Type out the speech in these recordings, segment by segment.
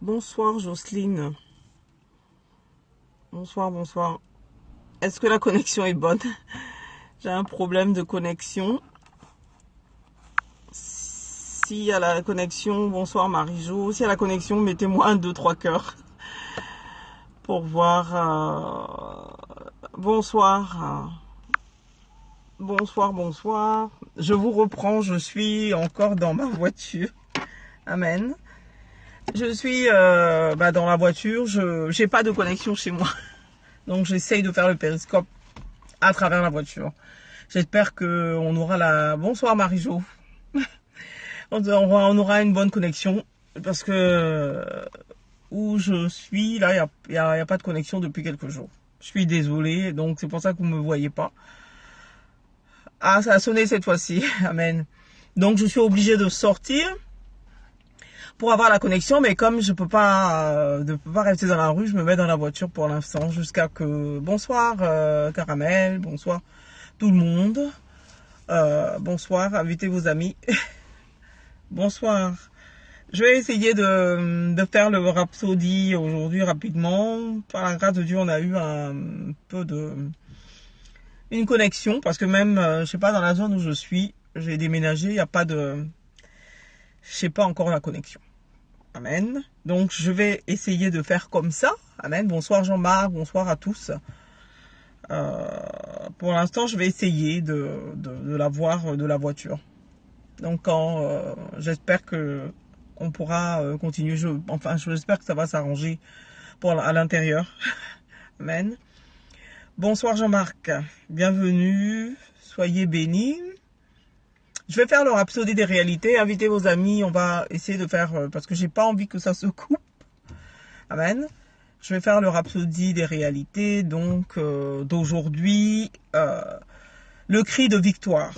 Bonsoir Jocelyne. Bonsoir, bonsoir. Est-ce que la connexion est bonne? J'ai un problème de connexion. S'il y a la connexion, bonsoir Marie-Jo. S'il y a la connexion, mettez-moi 1, 2, 3 cœurs. Pour voir. Bonsoir. Bonsoir, bonsoir. Je vous reprends, je suis encore dans ma voiture. Amen. Je suis dans la voiture, je n'ai pas de connexion chez moi. Donc j'essaye de faire le périscope à travers la voiture. J'espère qu'on aura la... Bonsoir Marie-Jo. on aura une bonne connexion. Parce que où je suis, là, il y a pas de connexion depuis quelques jours. Je suis désolée, donc c'est pour ça que vous ne me voyez pas. Ah, ça a sonné cette fois-ci. Amen. Donc je suis obligée de sortir pour avoir la connexion, mais comme je peux pas rester dans la rue, je me mets dans la voiture pour l'instant jusqu'à que... Bonsoir Caramel, bonsoir tout le monde. Bonsoir, invitez vos amis. Bonsoir. Je vais essayer de faire le Rhapsody aujourd'hui rapidement. Par la grâce de Dieu, on a eu un peu une connexion, parce que même, je sais pas, dans la zone où je suis, j'ai déménagé, il n'y a pas de... Je sais pas encore la connexion. Amen. Donc, je vais essayer de faire comme ça. Amen. Bonsoir Jean-Marc, bonsoir à tous. Pour l'instant, je vais essayer de la voir de la voiture. Donc, j'espère que on pourra continuer. J'espère que ça va s'arranger à l'intérieur. Amen. Bonsoir Jean-Marc. Bienvenue. Soyez bénis. Je vais faire le Rhapsody des réalités. Invitez vos amis. On va essayer de faire... parce que j'ai pas envie que ça se coupe. Amen. Je vais faire le Rhapsody des réalités. Donc, d'aujourd'hui. Le cri de victoire.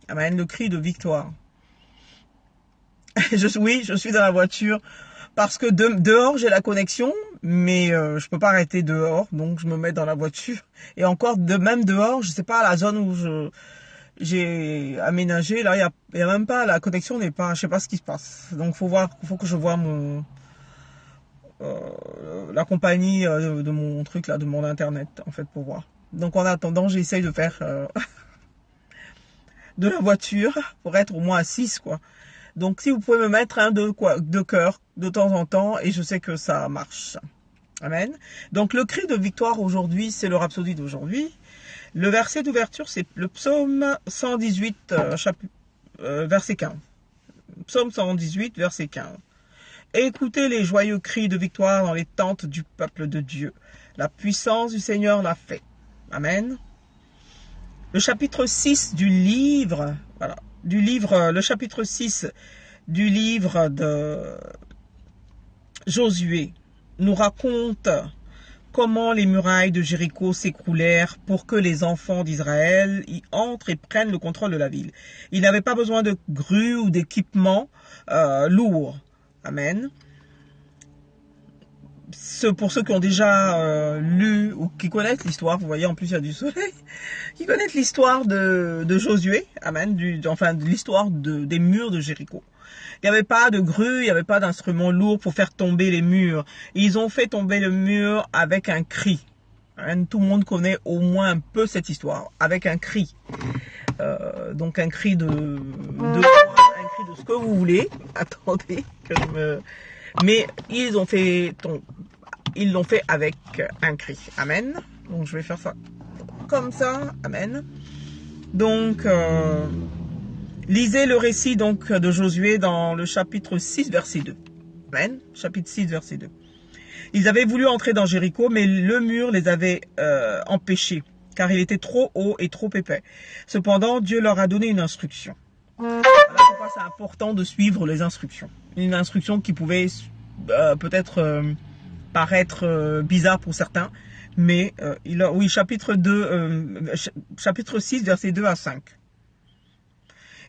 Amen. Le cri de victoire. Oui, je suis dans la voiture. Parce que dehors, j'ai la connexion. Mais je peux pas arrêter dehors. Donc, je me mets dans la voiture. Et encore, même dehors, je sais pas, la zone où j'ai aménagé, là, il y a même pas, la connexion n'est pas, je sais pas ce qui se passe. Donc, faut que je vois la compagnie de mon truc, là, de mon internet, en fait, pour voir. Donc, en attendant, j'essaye de faire de la voiture pour être au moins à 6, quoi. Donc, si vous pouvez me mettre deux cœurs de temps en temps, et je sais que ça marche. Amen. Donc, le cri de victoire aujourd'hui, c'est le Rhapsody d'aujourd'hui. Le verset d'ouverture, c'est le psaume 118, verset 15. Psaume 118, verset 15. Écoutez les joyeux cris de victoire dans les tentes du peuple de Dieu. La puissance du Seigneur l'a fait. Amen. Le chapitre 6 du livre, le chapitre 6 du livre de Josué nous raconte comment les murailles de Jéricho s'écroulèrent pour que les enfants d'Israël y entrent et prennent le contrôle de la ville. Ils n'avaient pas besoin de grues ou d'équipements lourds. Amen. Pour ceux qui ont déjà lu ou qui connaissent l'histoire, vous voyez, en plus il y a du soleil, qui connaissent l'histoire de Josué, amen, de l'histoire des murs de Jéricho. Il n'y avait pas de grue, il n'y avait pas d'instruments lourds pour faire tomber les murs. Ils ont fait tomber le mur avec un cri. Tout le monde connaît au moins un peu cette histoire, avec un cri. Donc un cri de ce que vous voulez. Attendez, mais ils l'ont fait avec un cri. Amen. Donc je vais faire ça comme ça. Amen. Donc lisez le récit donc de Josué dans le chapitre 6 verset 2. Amen. Chapitre 6 verset 2. Ils avaient voulu entrer dans Jéricho, mais le mur les avait empêchés, car il était trop haut et trop épais. Cependant, Dieu leur a donné une instruction. Voilà pourquoi c'est important de suivre les instructions. Une instruction qui pouvait peut-être paraître bizarre pour certains, mais chapitre 6, versets 2 à 5.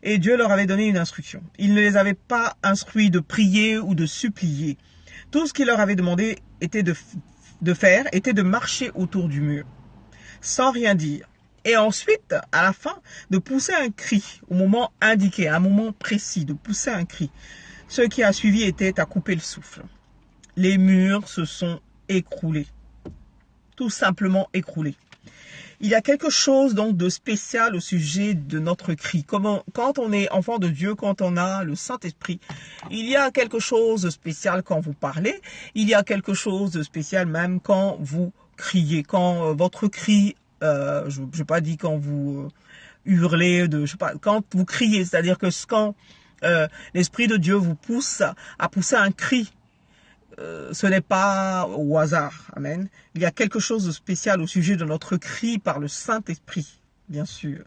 Et Dieu leur avait donné une instruction. Il ne les avait pas instruits de prier ou de supplier. Tout ce qu'il leur avait demandé était de faire était de marcher autour du mur, sans rien dire. Et ensuite, à la fin, de pousser un cri au moment indiqué, à un moment précis, de pousser un cri. Ce qui a suivi était à couper le souffle. Les murs se sont écroulés. Tout simplement écroulés. Il y a quelque chose donc de spécial au sujet de notre cri. Quand on est enfant de Dieu, quand on a le Saint-Esprit, il y a quelque chose de spécial quand vous parlez. Il y a quelque chose de spécial même quand vous criez. Quand votre cri, je n'ai pas dit quand vous hurlez, quand vous criez. C'est-à-dire que quand l'Esprit de Dieu vous pousse à pousser un cri, ce n'est pas au hasard. Amen. Il y a quelque chose de spécial au sujet de notre cri par le Saint-Esprit, bien sûr.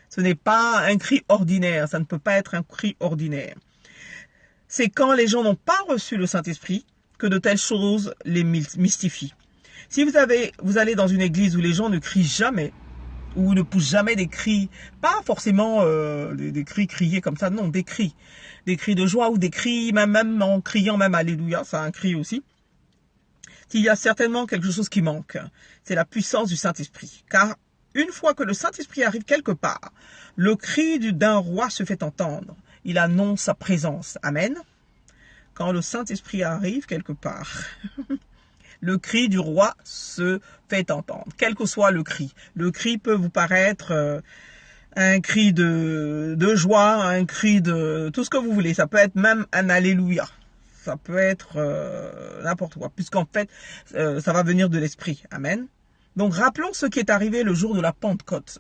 Ce n'est pas un cri ordinaire. Ça ne peut pas être un cri ordinaire. C'est quand les gens n'ont pas reçu le Saint-Esprit que de telles choses les mystifient. Si vous allez dans une église où les gens ne crient jamais, ou ne poussent jamais des cris, pas forcément des cris criés comme ça, non, des cris de joie ou des cris, même en criant même Alléluia, c'est un cri aussi. Il y a certainement quelque chose qui manque, c'est la puissance du Saint-Esprit. Car une fois que le Saint-Esprit arrive quelque part, le cri d'un roi se fait entendre. Il annonce sa présence. Amen. Quand le Saint-Esprit arrive quelque part, le cri du roi se fait entendre, quel que soit le cri. Le cri peut vous paraître un cri de joie, un cri de tout ce que vous voulez. Ça peut être même un Alléluia. Ça peut être n'importe quoi, puisqu'en fait, ça va venir de l'Esprit. Amen. Donc, rappelons ce qui est arrivé le jour de la Pentecôte.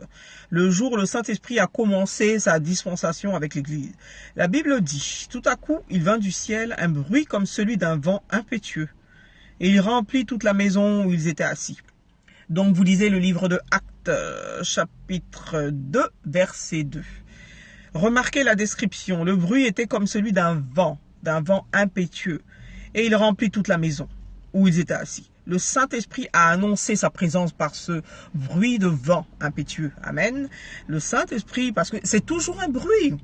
Le jour où le Saint-Esprit a commencé sa dispensation avec l'Église. La Bible dit, tout à coup, il vint du ciel un bruit comme celui d'un vent impétueux. Et il remplit toute la maison où ils étaient assis. Donc, vous lisez le livre de Actes, chapitre 2, verset 2. Remarquez la description. Le bruit était comme celui d'un vent impétueux. Et il remplit toute la maison où ils étaient assis. Le Saint-Esprit a annoncé sa présence par ce bruit de vent impétueux. Amen. Le Saint-Esprit, parce que c'est toujours un bruit.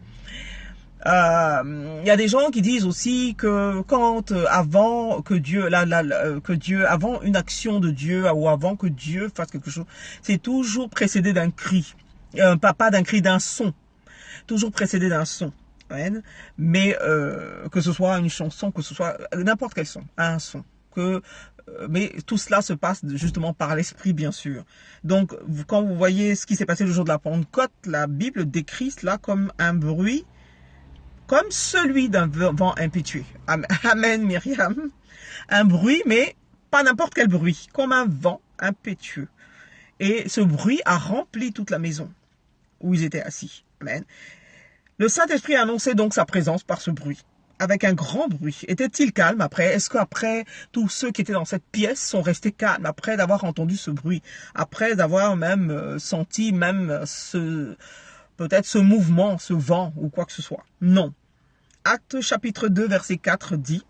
Il y a des gens qui disent aussi que quand avant que Dieu, avant une action de Dieu ou avant que Dieu fasse quelque chose, c'est toujours précédé d'un cri, pas d'un cri, d'un son, toujours précédé d'un son. Amen. Mais que ce soit une chanson, que ce soit n'importe quel son, un son, mais tout cela se passe justement par l'Esprit, bien sûr. Donc, quand vous voyez ce qui s'est passé le jour de la Pentecôte, la Bible décrit cela comme un bruit, comme celui d'un vent impétueux. Amen, Myriam. Un bruit, mais pas n'importe quel bruit, comme un vent impétueux. Et ce bruit a rempli toute la maison où ils étaient assis. Amen. Le Saint-Esprit a annoncé donc sa présence par ce bruit, avec un grand bruit. Était-il calme après? Est-ce qu'après, tous ceux qui étaient dans cette pièce sont restés calmes après d'avoir entendu ce bruit, après d'avoir même senti même peut-être ce mouvement, ce vent ou quoi que ce soit? Non. Actes chapitre 2, verset 4 dit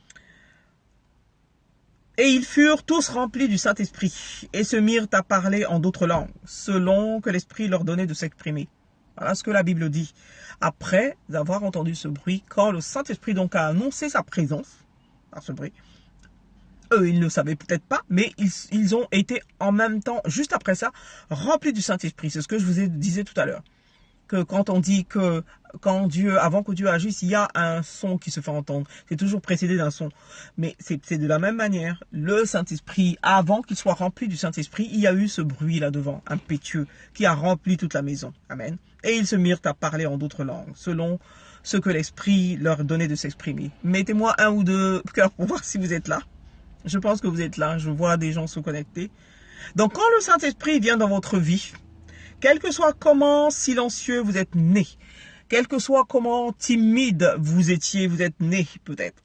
« Et ils furent tous remplis du Saint-Esprit et se mirent à parler en d'autres langues, selon que l'Esprit leur donnait de s'exprimer. » Voilà ce que la Bible dit. Après avoir entendu ce bruit, quand le Saint-Esprit donc a annoncé sa présence par ce bruit, eux, ils ne le savaient peut-être pas, mais ils ont été en même temps, juste après ça, remplis du Saint-Esprit. C'est ce que je vous disais tout à l'heure. Que quand on dit que avant que Dieu agisse, il y a un son qui se fait entendre. C'est toujours précédé d'un son. Mais c'est de la même manière. Le Saint-Esprit, avant qu'il soit rempli du Saint-Esprit, il y a eu ce bruit là devant, impétueux, qui a rempli toute la maison. Amen. Et ils se mirent à parler en d'autres langues, selon ce que l'Esprit leur donnait de s'exprimer. Mettez-moi un ou deux cœurs pour voir si vous êtes là. Je pense que vous êtes là. Je vois des gens se connecter. Donc, quand le Saint-Esprit vient dans votre vie, quel que soit comment silencieux vous êtes né, quel que soit comment timide vous êtes né peut-être,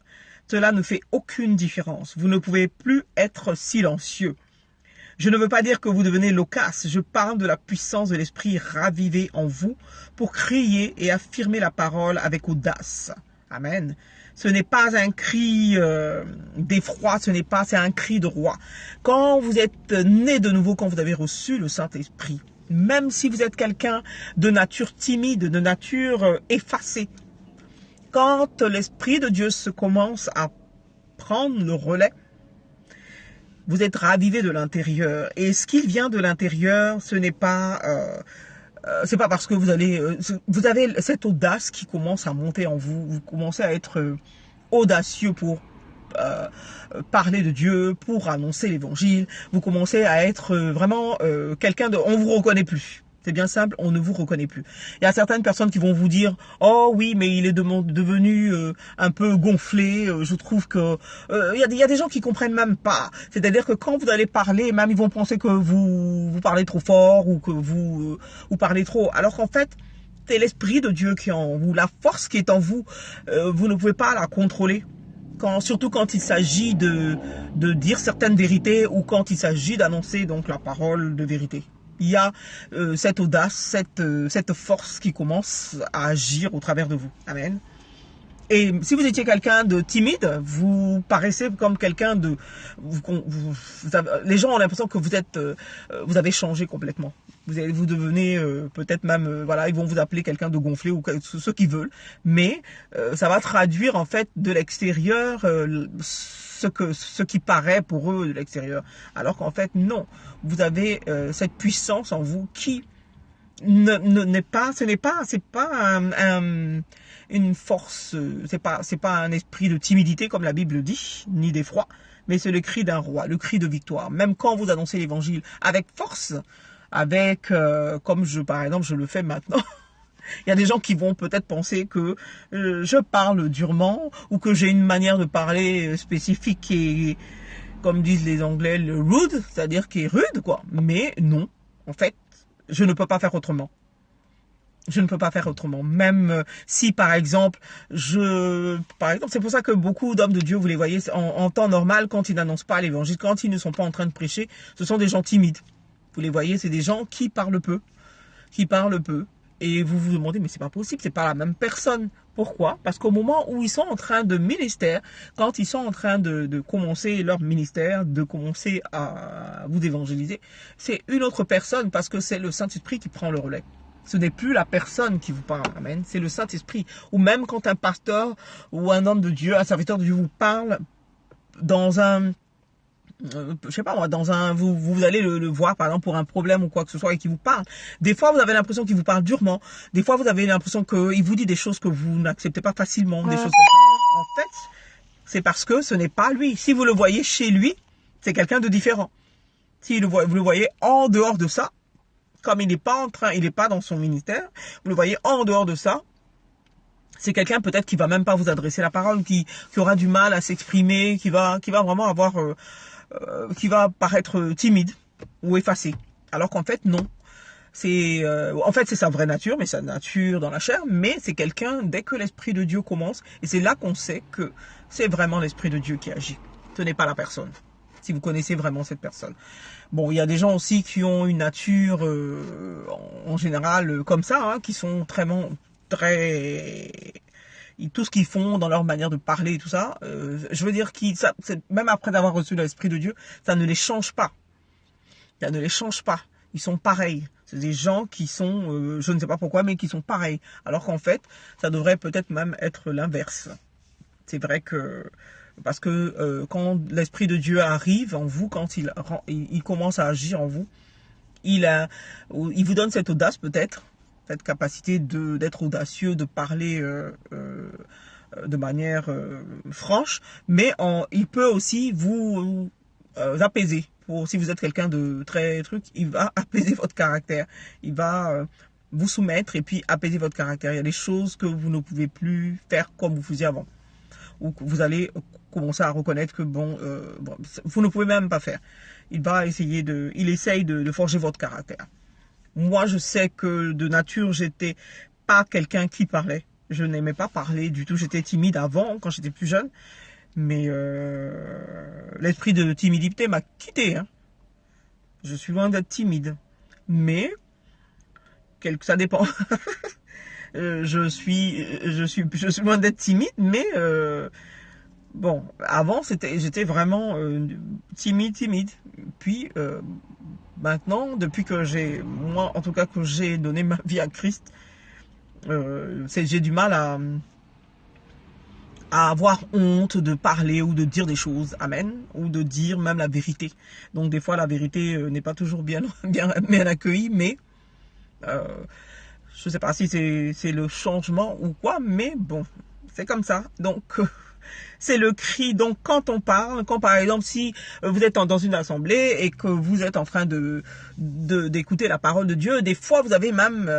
cela ne fait aucune différence. Vous ne pouvez plus être silencieux. Je ne veux pas dire que vous devenez loquace, je parle de la puissance de l'Esprit ravivé en vous pour crier et affirmer la parole avec audace. Amen. Ce n'est pas un cri d'effroi, c'est un cri de roi. Quand vous êtes né de nouveau, quand vous avez reçu le Saint-Esprit, même si vous êtes quelqu'un de nature timide, de nature effacée, quand l'Esprit de Dieu se commence à prendre le relais, vous êtes ravivé de l'intérieur. Et ce qui vient de l'intérieur, ce n'est pas c'est pas parce que vous allez, vous avez cette audace qui commence à monter en vous. Vous commencez à être audacieux pour euh, parler de Dieu, pour annoncer l'évangile. Vous commencez à être vraiment quelqu'un de... On vous reconnaît plus. C'est bien simple, on ne vous reconnaît plus. Il y a certaines personnes qui vont vous dire « Oh oui, mais il est devenu un peu gonflé. Je trouve que... Il y a des gens qui comprennent même pas. C'est-à-dire que quand vous allez parler, même ils vont penser que vous parlez trop fort ou que vous parlez trop. Alors qu'en fait, c'est l'Esprit de Dieu qui est en vous, la force qui est en vous. Vous ne pouvez pas la contrôler. Surtout quand il s'agit de dire certaines vérités ou quand il s'agit d'annoncer donc la parole de vérité. Il y a cette audace, cette force qui commence à agir au travers de vous. Amen. Et si vous étiez quelqu'un de timide, vous paraissez comme quelqu'un de... les gens ont l'impression que vous avez changé complètement. Vous devenez peut-être même... voilà, ils vont vous appeler quelqu'un de gonflé ou ce qu'ils veulent. Mais ça va traduire en fait de l'extérieur ce qui paraît pour eux de l'extérieur. Alors qu'en fait, non. Vous avez cette puissance en vous qui n'est pas... C'est pas une force, c'est pas un esprit de timidité comme la Bible dit, ni d'effroi, mais c'est le cri d'un roi, le cri de victoire. Même quand vous annoncez l'évangile avec force, avec, comme par exemple, je le fais maintenant, il y a des gens qui vont peut-être penser que je parle durement ou que j'ai une manière de parler spécifique et, comme disent les Anglais, le rude, c'est-à-dire qui est rude, quoi. Mais non, en fait, je ne peux pas faire autrement. Je ne peux pas faire autrement. Même si, par exemple, c'est pour ça que beaucoup d'hommes de Dieu, vous les voyez, en temps normal, quand ils n'annoncent pas l'évangile, quand ils ne sont pas en train de prêcher, ce sont des gens timides. Vous les voyez, c'est des gens qui parlent peu. Et vous vous demandez, mais c'est pas possible, c'est pas la même personne. Pourquoi? Parce qu'au moment où ils sont en train de ministère, quand ils sont en train de commencer leur ministère, de commencer à vous évangéliser, c'est une autre personne parce que c'est le Saint-Esprit qui prend le relais. Ce n'est plus la personne qui vous parle, amen. C'est le Saint-Esprit. Ou même quand un pasteur ou un homme de Dieu, un serviteur de Dieu vous parle dans un... je sais pas moi, vous allez le voir par exemple pour un problème ou quoi que ce soit et qu'il vous parle. Des fois vous avez l'impression qu'il vous parle durement. Des fois vous avez l'impression qu'il vous dit des choses que vous n'acceptez pas facilement, des choses comme ça. En fait, c'est parce que ce n'est pas lui. Si vous le voyez chez lui, c'est quelqu'un de différent. Si vous le voyez en dehors de ça, comme il n'est pas dans son ministère, vous le voyez en dehors de ça, c'est quelqu'un peut-être qui va même pas vous adresser la parole, qui aura du mal à s'exprimer, qui va vraiment avoir, qui va paraître timide ou effacé. Alors qu'en fait non, en fait c'est sa vraie nature, mais sa nature dans la chair, mais c'est quelqu'un dès que l'Esprit de Dieu commence, et c'est là qu'on sait que c'est vraiment l'Esprit de Dieu qui agit. Ce n'est pas la personne. Si vous connaissez vraiment cette personne. Bon, il y a des gens aussi qui ont une nature en général comme ça, hein, qui sont très tout ce qu'ils font dans leur manière de parler et tout ça, je veux dire même après avoir reçu l'Esprit de Dieu, ça ne les change pas. Ça ne les change pas. Ils sont pareils. C'est des gens qui sont, je ne sais pas pourquoi, mais qui sont pareils. Alors qu'en fait, ça devrait peut-être même être l'inverse. C'est vrai que parce que quand l'Esprit de Dieu arrive en vous, quand il commence à agir en vous, il vous donne cette audace peut-être, cette capacité d'être audacieux, de parler de manière franche, mais il peut aussi vous apaiser. Si vous êtes quelqu'un de très il va apaiser votre caractère, il va vous soumettre et puis apaiser votre caractère. Il y a des choses que vous ne pouvez plus faire comme vous faisiez avant, ou que vous allez commencer à reconnaître que vous ne pouvez même pas faire. Il essaye de forger votre caractère. Moi, je sais que de nature, j'étais pas quelqu'un qui parlait. Je n'aimais pas parler du tout. J'étais timide avant, quand j'étais plus jeune. Mais l'esprit de timidité m'a quitté. Hein. Je suis loin d'être timide. Mais, ça dépend. Je suis loin d'être timide, mais bon, avant j'étais vraiment timide. Puis maintenant, depuis que j'ai donné ma vie à Christ, j'ai du mal à avoir honte de parler ou de dire des choses, amen, ou de dire même la vérité. Donc des fois la vérité n'est pas toujours bien accueillie, mais Euh, je ne sais pas si c'est le changement ou quoi, mais bon, c'est comme ça. Donc, c'est le cri. Donc, quand on parle, quand par exemple, si vous êtes dans une assemblée et que vous êtes en train d'écouter la parole de Dieu, des fois, vous avez même,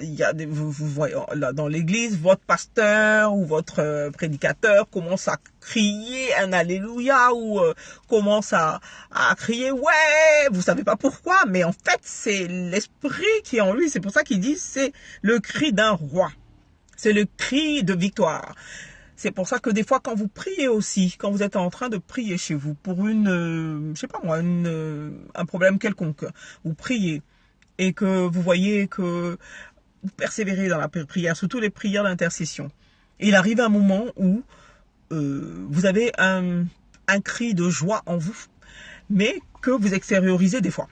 il y a vous voyez, là, dans l'église, votre pasteur ou votre prédicateur commence à crier un alléluia ou commence à crier ouais, vous savez pas pourquoi, mais en fait, c'est l'esprit qui est en lui. C'est pour ça qu'il dit, c'est le cri d'un roi. C'est le cri de victoire. C'est pour ça que des fois, quand vous priez aussi, quand vous êtes en train de prier chez vous pour je sais pas moi, un problème quelconque, vous priez et que vous voyez que vous persévérez dans la prière, surtout les prières d'intercession. Il arrive un moment où vous avez un cri de joie en vous, mais que vous extériorisez des fois.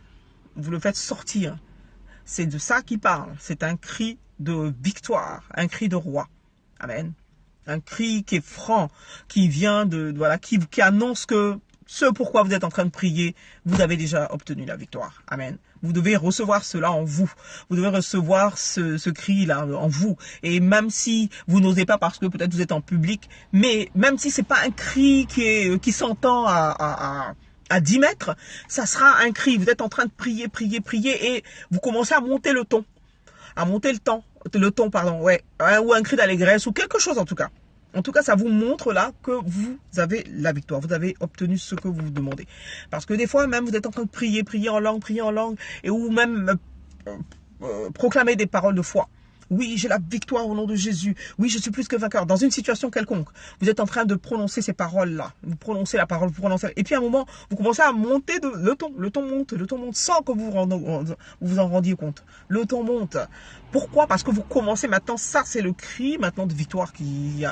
Vous le faites sortir. C'est de ça qu'il parle. C'est un cri de victoire, un cri de roi. Amen. Un cri qui est franc, qui vient qui annonce que ce pourquoi vous êtes en train de prier, vous avez déjà obtenu la victoire. Amen. Vous devez recevoir cela en vous. Vous devez recevoir ce cri-là en vous. Et même si vous n'osez pas parce que peut-être vous êtes en public, mais même si c'est pas un cri qui s'entend à 10 mètres, ça sera un cri. Vous êtes en train de prier, prier, prier et vous commencez à monter le ton. À monter le ton, pardon, ouais, ou un cri d'allégresse, ou quelque chose en tout cas. En tout cas, ça vous montre là que vous avez la victoire, vous avez obtenu ce que vous demandez. Parce que des fois, même vous êtes en train de prier, prier en langue, et ou même proclamer des paroles de foi. Oui, j'ai la victoire au nom de Jésus. Oui, je suis plus que vainqueur. Dans une situation quelconque, vous êtes en train de prononcer ces paroles-là. Vous prononcez la parole, vous prononcez. Et puis à un moment, vous commencez à monter le ton. Le ton monte sans que vous vous en rendiez compte. Le ton monte. Pourquoi? Parce que vous commencez maintenant, ça c'est le cri maintenant de victoire qui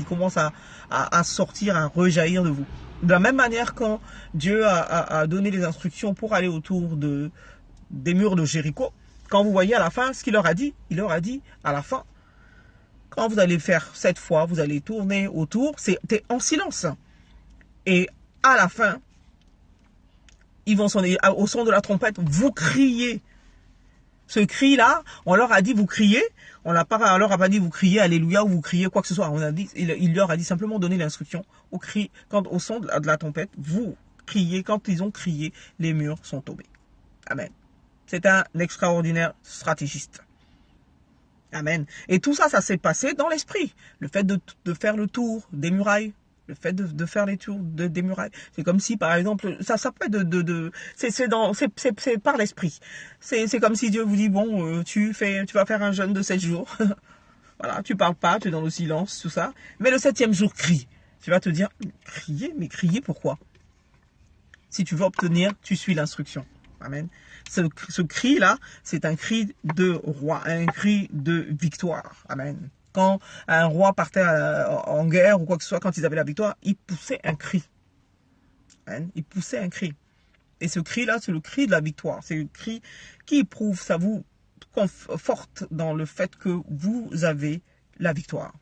commence à sortir, à rejaillir de vous. De la même manière quand Dieu a donné les instructions pour aller autour des murs de Jéricho, quand vous voyez à la fin ce qu'il leur a dit, il leur a dit à la fin, quand vous allez faire 7 fois, vous allez tourner autour, c'était en silence. Et à la fin, ils vont sonner, au son de la trompette, vous criez. Ce cri-là, on leur a dit vous criez, on leur a pas dit vous criez alléluia ou vous criez quoi que ce soit. On a dit, il leur a dit simplement donner l'instruction au cri, au son de la trompette, vous criez. Quand ils ont crié, les murs sont tombés. Amen. C'est un extraordinaire stratégiste. Amen. Et tout ça, ça s'est passé dans l'esprit. Le fait de faire le tour des murailles. Le fait de faire les tours des murailles. C'est comme si, par exemple, ça peut être c'est par l'esprit. C'est comme si Dieu vous dit, bon, tu vas faire un jeûne de 7 jours. Voilà, tu parles pas, tu es dans le silence, tout ça. Mais le 7e jour, crie. Tu vas te dire, crier, mais crier pourquoi? Si tu veux obtenir, tu suis l'instruction. Amen. Ce cri-là, c'est un cri de roi, un cri de victoire. Amen. Quand un roi partait en guerre ou quoi que ce soit, quand ils avaient la victoire, il poussait un cri. Amen. Il poussait un cri. Et ce cri-là, c'est le cri de la victoire. C'est le cri qui prouve, ça vous conforte dans le fait que vous avez la victoire.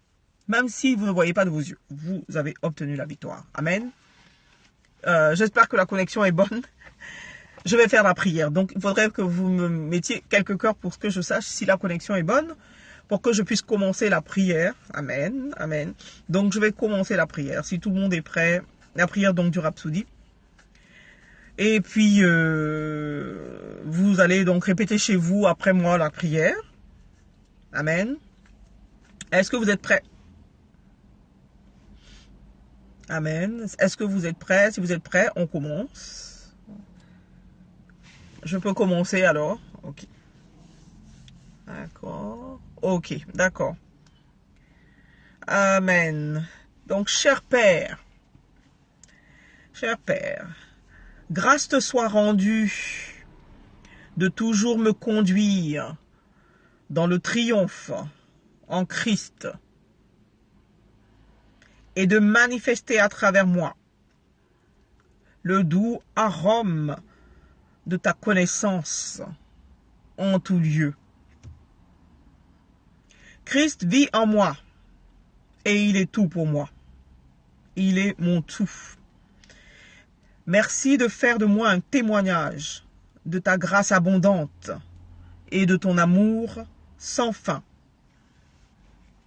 Même si vous ne voyez pas de vos yeux, vous avez obtenu la victoire. Amen. J'espère que la connexion est bonne. Je vais faire la prière. Donc, il faudrait que vous me mettiez quelques cœurs pour que je sache si la connexion est bonne, pour que je puisse commencer la prière. Amen. Amen. Donc, je vais commencer la prière. Si tout le monde est prêt, la prière donc du Rhapsody. Et puis, vous allez donc répéter chez vous après moi la prière. Amen. Est-ce que vous êtes prêts? Amen. Est-ce que vous êtes prêts? Si vous êtes prêts, on commence. Je peux commencer alors? Ok. D'accord. Ok, d'accord. Amen. Donc, cher Père, grâce te soit rendue de toujours me conduire dans le triomphe en Christ et de manifester à travers moi le doux arôme de ta connaissance en tout lieu. Christ vit en moi et il est tout pour moi. Il est mon tout. Merci de faire de moi un témoignage de ta grâce abondante et de ton amour sans fin.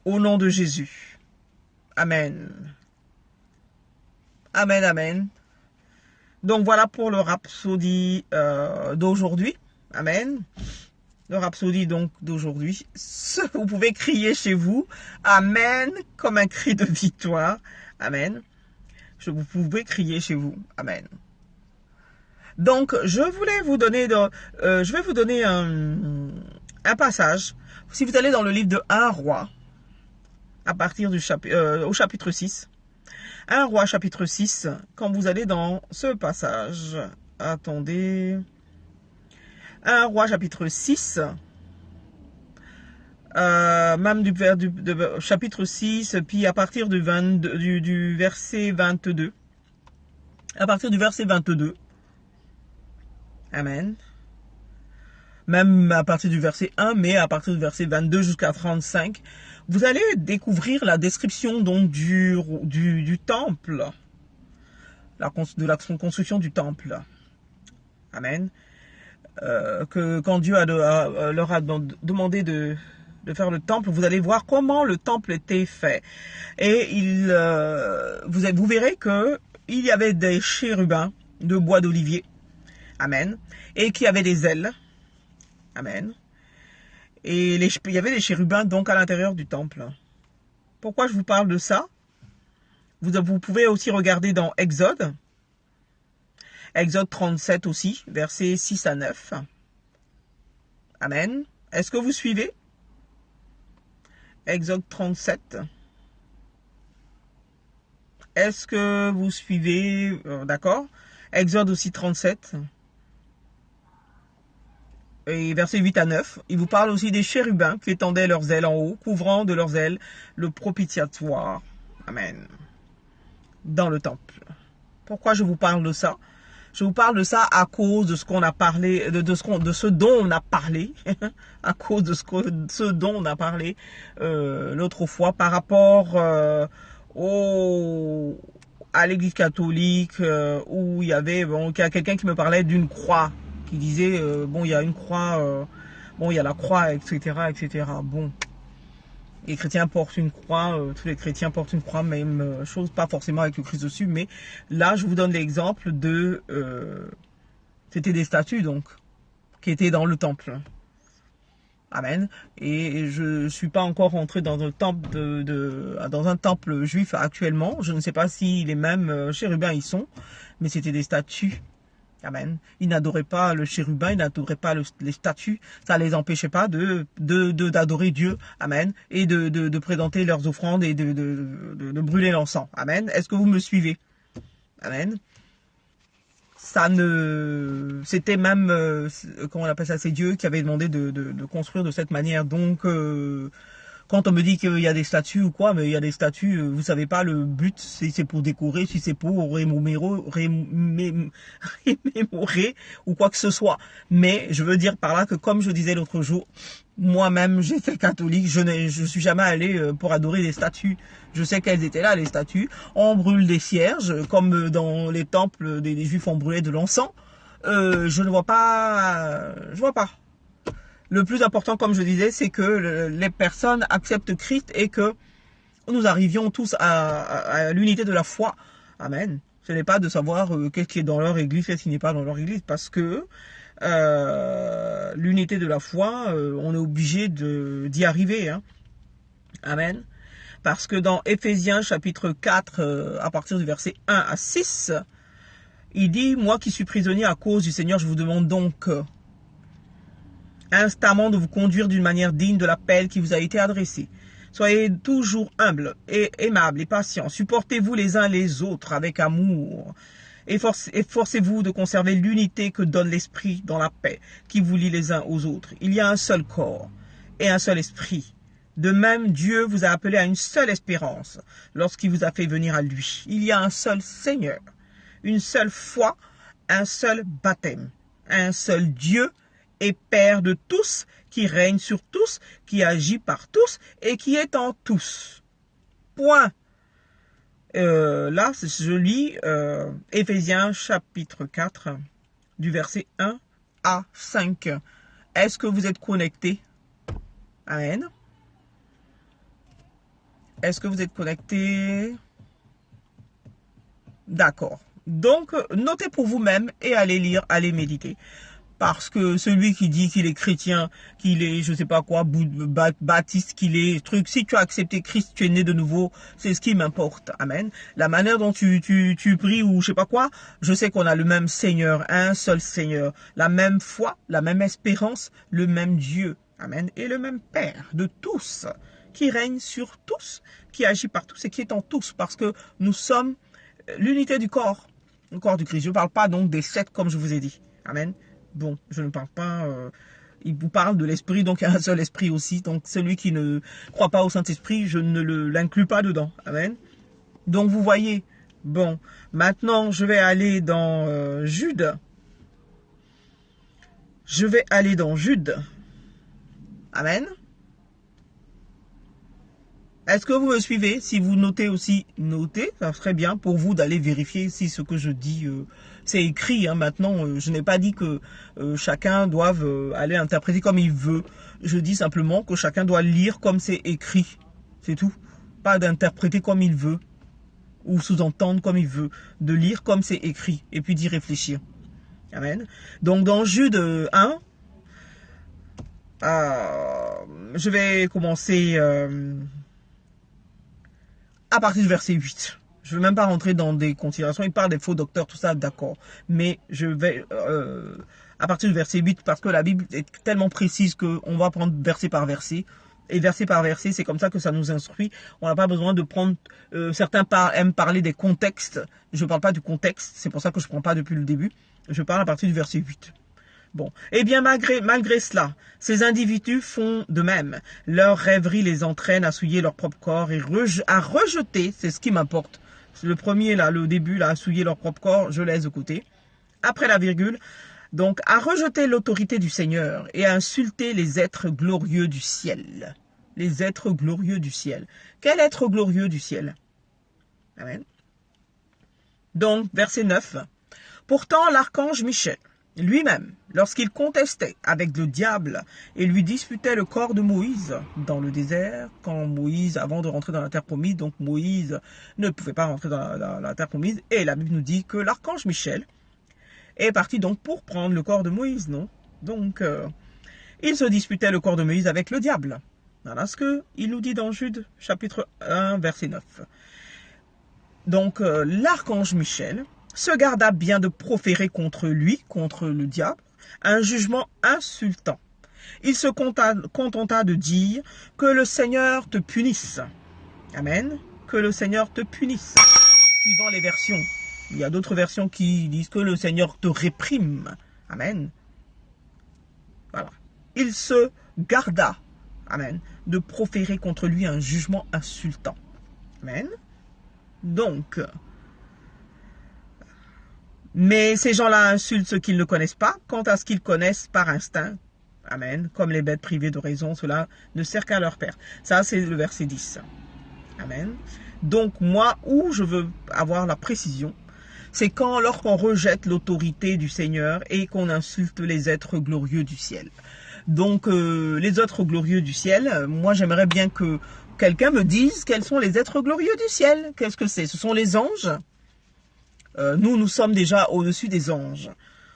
Au nom de Jésus. Amen. Amen, amen. Donc voilà pour le rhapsodie d'aujourd'hui. Amen. Le rhapsodie donc d'aujourd'hui. Vous pouvez crier chez vous. Amen. Comme un cri de victoire. Amen. Vous pouvez crier chez vous. Amen. Donc je voulais vous donner, je vais vous donner un passage. Si vous allez dans le livre de 1 Roi, à partir du au chapitre 6. 1 Roi chapitre 6, quand vous allez dans ce passage, attendez, 1 Roi chapitre 6, même du chapitre 6, puis à partir du verset 22, à partir du verset 22, amen, même à partir du verset 1, mais à partir du verset 22 jusqu'à 35, vous allez découvrir la description donc du temple, de la construction du temple. Amen. Que quand Dieu leur a demandé de faire le temple, vous allez voir comment le temple était fait. Et vous verrez que il y avait des chérubins de bois d'olivier. Amen. Et qui avaient des ailes. Amen. Et il y avait des chérubins donc à l'intérieur du temple. Pourquoi je vous parle de ça? Vous pouvez aussi regarder dans Exode. Exode 37 aussi, versets 6 à 9. Amen. Est-ce que vous suivez? Exode 37. Est-ce que vous suivez? D'accord. Exode aussi 37. Et versets 8 à 9, il vous parle aussi des chérubins qui étendaient leurs ailes en haut, couvrant de leurs ailes le propitiatoire. Amen. Dans le temple. Pourquoi je vous parle de ça? Je vous parle de ça à cause de ce qu'on a parlé, de ce dont on a parlé, à cause de ce dont on a parlé l'autre fois par rapport à l'église catholique où il y avait quelqu'un qui me parlait d'une croix. Il disait, bon, il y a une croix, bon, il y a la croix, etc., etc. Bon, les chrétiens portent une croix, tous les chrétiens portent une croix, même chose, pas forcément avec le Christ dessus, mais là, je vous donne l'exemple de, c'était des statues, donc, qui étaient dans le temple. Amen. Et je suis pas encore rentré dans un temple dans un temple juif actuellement. Je ne sais pas si les mêmes chérubins y sont, mais c'était des statues. Amen. Ils n'adoraient pas le chérubin, ils n'adoraient pas les statues. Ça les empêchait pas d'adorer Dieu. Amen. Et de présenter leurs offrandes et de brûler l'encens. Amen. Est-ce que vous me suivez? Amen. C'était même, comment on appelle ça, c'est Dieu qui avait demandé de construire de cette manière. Donc, quand on me dit qu'il y a des statues ou quoi, mais il y a des statues, vous savez pas le but, si c'est pour décorer, si c'est pour remémorer ou quoi que ce soit. Mais je veux dire par là que comme je disais l'autre jour, moi-même j'étais catholique, je suis jamais allé pour adorer des statues. Je sais qu'elles étaient là, les statues. On brûle des cierges, comme dans les temples des Juifs on brûlait de l'encens. Je ne vois pas, je vois pas. Le plus important, comme je disais, c'est que les personnes acceptent Christ et que nous arrivions tous à l'unité de la foi. Amen. Ce n'est pas de savoir qu'est-ce qui est dans leur église, qu'est-ce qui n'est pas dans leur église, parce que l'unité de la foi, on est obligé d'y arriver. Hein. Amen. Parce que dans Éphésiens chapitre 4, à partir du verset 1 à 6, il dit, moi qui suis prisonnier à cause du Seigneur, je vous demande donc instamment de vous conduire d'une manière digne de l'appel qui vous a été adressé. Soyez toujours humbles et aimables et patients. Supportez-vous les uns les autres avec amour. Efforcez-vous de conserver l'unité que donne l'Esprit dans la paix qui vous lie les uns aux autres. Il y a un seul corps et un seul esprit. De même, Dieu vous a appelé à une seule espérance lorsqu'il vous a fait venir à lui. Il y a un seul Seigneur, une seule foi, un seul baptême, un seul Dieu et Père de tous, qui règne sur tous, qui agit par tous et qui est en tous. Point. Là, je lis Éphésiens chapitre 4, du verset 1 à 5. Est-ce que vous êtes connecté? Amen. Est-ce que vous êtes connecté? D'accord. Donc, notez pour vous-même et allez lire, allez méditer. Parce que celui qui dit qu'il est chrétien, qu'il est, je sais pas quoi, baptiste, qu'il est truc, si tu as accepté Christ, tu es né de nouveau, c'est ce qui m'importe. Amen. La manière dont tu pries ou je sais pas quoi, je sais qu'on a le même Seigneur, un seul Seigneur, la même foi, la même espérance, le même Dieu. Amen. Et le même Père de tous, qui règne sur tous, qui agit par tous et qui est en tous. Parce que nous sommes l'unité du corps, le corps du Christ. Je ne parle pas donc des sept comme je vous ai dit. Amen. Bon, je ne parle pas, il vous parle de l'esprit, donc il y a un seul esprit aussi. Donc celui qui ne croit pas au Saint-Esprit, je ne l'inclus pas dedans. Amen. Donc vous voyez, bon, maintenant je vais aller dans Jude. Je vais aller dans Jude. Amen. Est-ce que vous me suivez? Si vous notez aussi, notez. Ça serait bien pour vous d'aller vérifier si ce que je dis, c'est écrit. Hein. Maintenant, je n'ai pas dit que chacun doive aller interpréter comme il veut. Je dis simplement que chacun doit lire comme c'est écrit. C'est tout. Pas d'interpréter comme il veut. Ou sous-entendre comme il veut. De lire comme c'est écrit. Et puis d'y réfléchir. Amen. Donc dans Jude 1, je vais commencer... à partir du verset 8. Je ne vais même pas rentrer dans des considérations. Il parle des faux docteurs, tout ça, d'accord. Mais je vais à partir du verset 8, parce que la Bible est tellement précise qu'on va prendre verset par verset. Et verset par verset, c'est comme ça que ça nous instruit. On n'a pas besoin de prendre... certains aiment parler des contextes. Je ne parle pas du contexte. C'est pour ça que je ne prends pas depuis le début. Je parle à partir du verset 8. Bon, eh bien malgré cela, ces individus font de même. Leur rêverie les entraîne à souiller leur propre corps et à rejeter, c'est ce qui m'importe. Le premier là, le début là, à souiller leur propre corps, je laisse de côté. Après la virgule, donc à rejeter l'autorité du Seigneur et à insulter les êtres glorieux du ciel. Les êtres glorieux du ciel. Quel être glorieux du ciel? Amen. Donc, verset 9. Pourtant, l'archange Michel, lui-même, lorsqu'il contestait avec le diable et lui disputait le corps de Moïse dans le désert, quand Moïse, avant de rentrer dans la terre promise, donc Moïse ne pouvait pas rentrer dans la terre promise, et la Bible nous dit que l'archange Michel est parti donc pour prendre le corps de Moïse, non? Donc, il se disputait le corps de Moïse avec le diable. Voilà ce qu'il nous dit dans Jude, chapitre 1, verset 9. Donc, l'archange Michel se garda bien de proférer contre lui, contre le diable, un jugement insultant. Il se contenta de dire que le Seigneur te punisse. Amen. Que le Seigneur te punisse. Suivant les versions. Il y a d'autres versions qui disent que le Seigneur te réprime. Amen. Voilà. Il se garda, amen, de proférer contre lui un jugement insultant. Amen. Donc, mais ces gens-là insultent ceux qu'ils ne connaissent pas, quant à ce qu'ils connaissent par instinct. Amen. Comme les bêtes privées de raison, cela ne sert qu'à leur père. Ça, c'est le verset 10. Amen. Donc, moi, où je veux avoir la précision, c'est lorsqu'on rejette l'autorité du Seigneur et qu'on insulte les êtres glorieux du ciel. Donc, les êtres glorieux du ciel, moi, j'aimerais bien que quelqu'un me dise quels sont les êtres glorieux du ciel. Qu'est-ce que c'est? Ce sont les anges. Nous sommes déjà au-dessus des anges.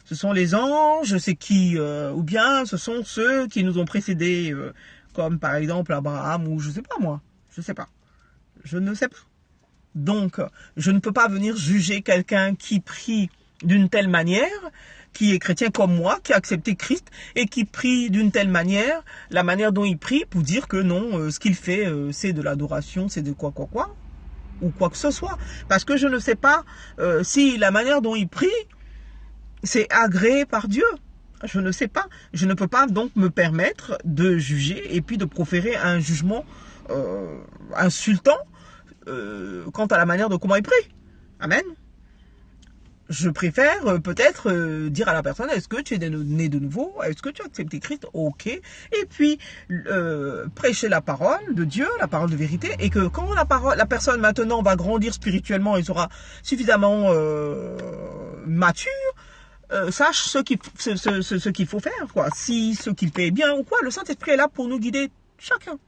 Ce sont les anges, c'est qui, ou bien ce sont ceux qui nous ont précédés, comme par exemple Abraham, ou je sais pas moi, je sais pas. Je ne sais pas. Donc, je ne peux pas venir juger quelqu'un qui prie d'une telle manière, qui est chrétien comme moi, qui a accepté Christ, et qui prie d'une telle manière, la manière dont il prie, pour dire que non, ce qu'il fait, c'est de l'adoration, c'est de quoi, ou quoi que ce soit. Parce que je ne sais pas si la manière dont il prie, c'est agréé par Dieu. Je ne sais pas. Je ne peux pas donc me permettre de juger et puis de proférer un jugement insultant quant à la manière de comment il prie. Amen. Je préfère peut-être dire à la personne, est-ce que tu es né de nouveau? Est-ce que tu as accepté Christ? Ok. Et puis, prêcher la parole de Dieu, la parole de vérité, et que quand la personne maintenant va grandir spirituellement et sera suffisamment mature, sache ce qu'il faut faire, quoi. Si ce qu'il fait est bien ou quoi, le Saint-Esprit est là pour nous guider chacun.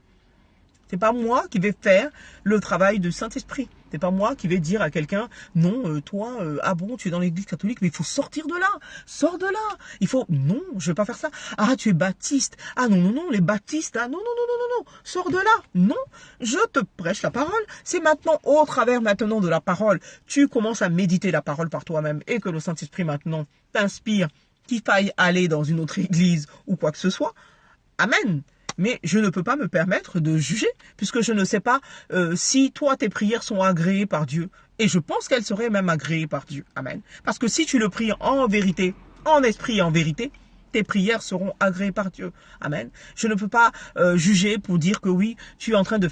C'est pas moi qui vais faire le travail du Saint-Esprit. C'est pas moi qui vais dire à quelqu'un, non, toi, ah bon, tu es dans l'église catholique, mais il faut sortir de là. Sors de là. Il faut, non, je vais pas faire ça. Ah, tu es baptiste. Ah, non, non, non, les baptistes, ah, non, non, non, non, non, non. Sors de là. Non, je te prêche la parole. C'est maintenant, au travers maintenant de la parole, tu commences à méditer la parole par toi-même et que le Saint-Esprit maintenant t'inspire qu'il faille aller dans une autre église ou quoi que ce soit. Amen. Mais je ne peux pas me permettre de juger, puisque je ne sais pas si toi, tes prières sont agréées par Dieu. Et je pense qu'elles seraient même agréées par Dieu. Amen. Parce que si tu le pries en vérité, en esprit et en vérité, tes prières seront agréées par Dieu. Amen. Je ne peux pas juger pour dire que oui, tu es en train de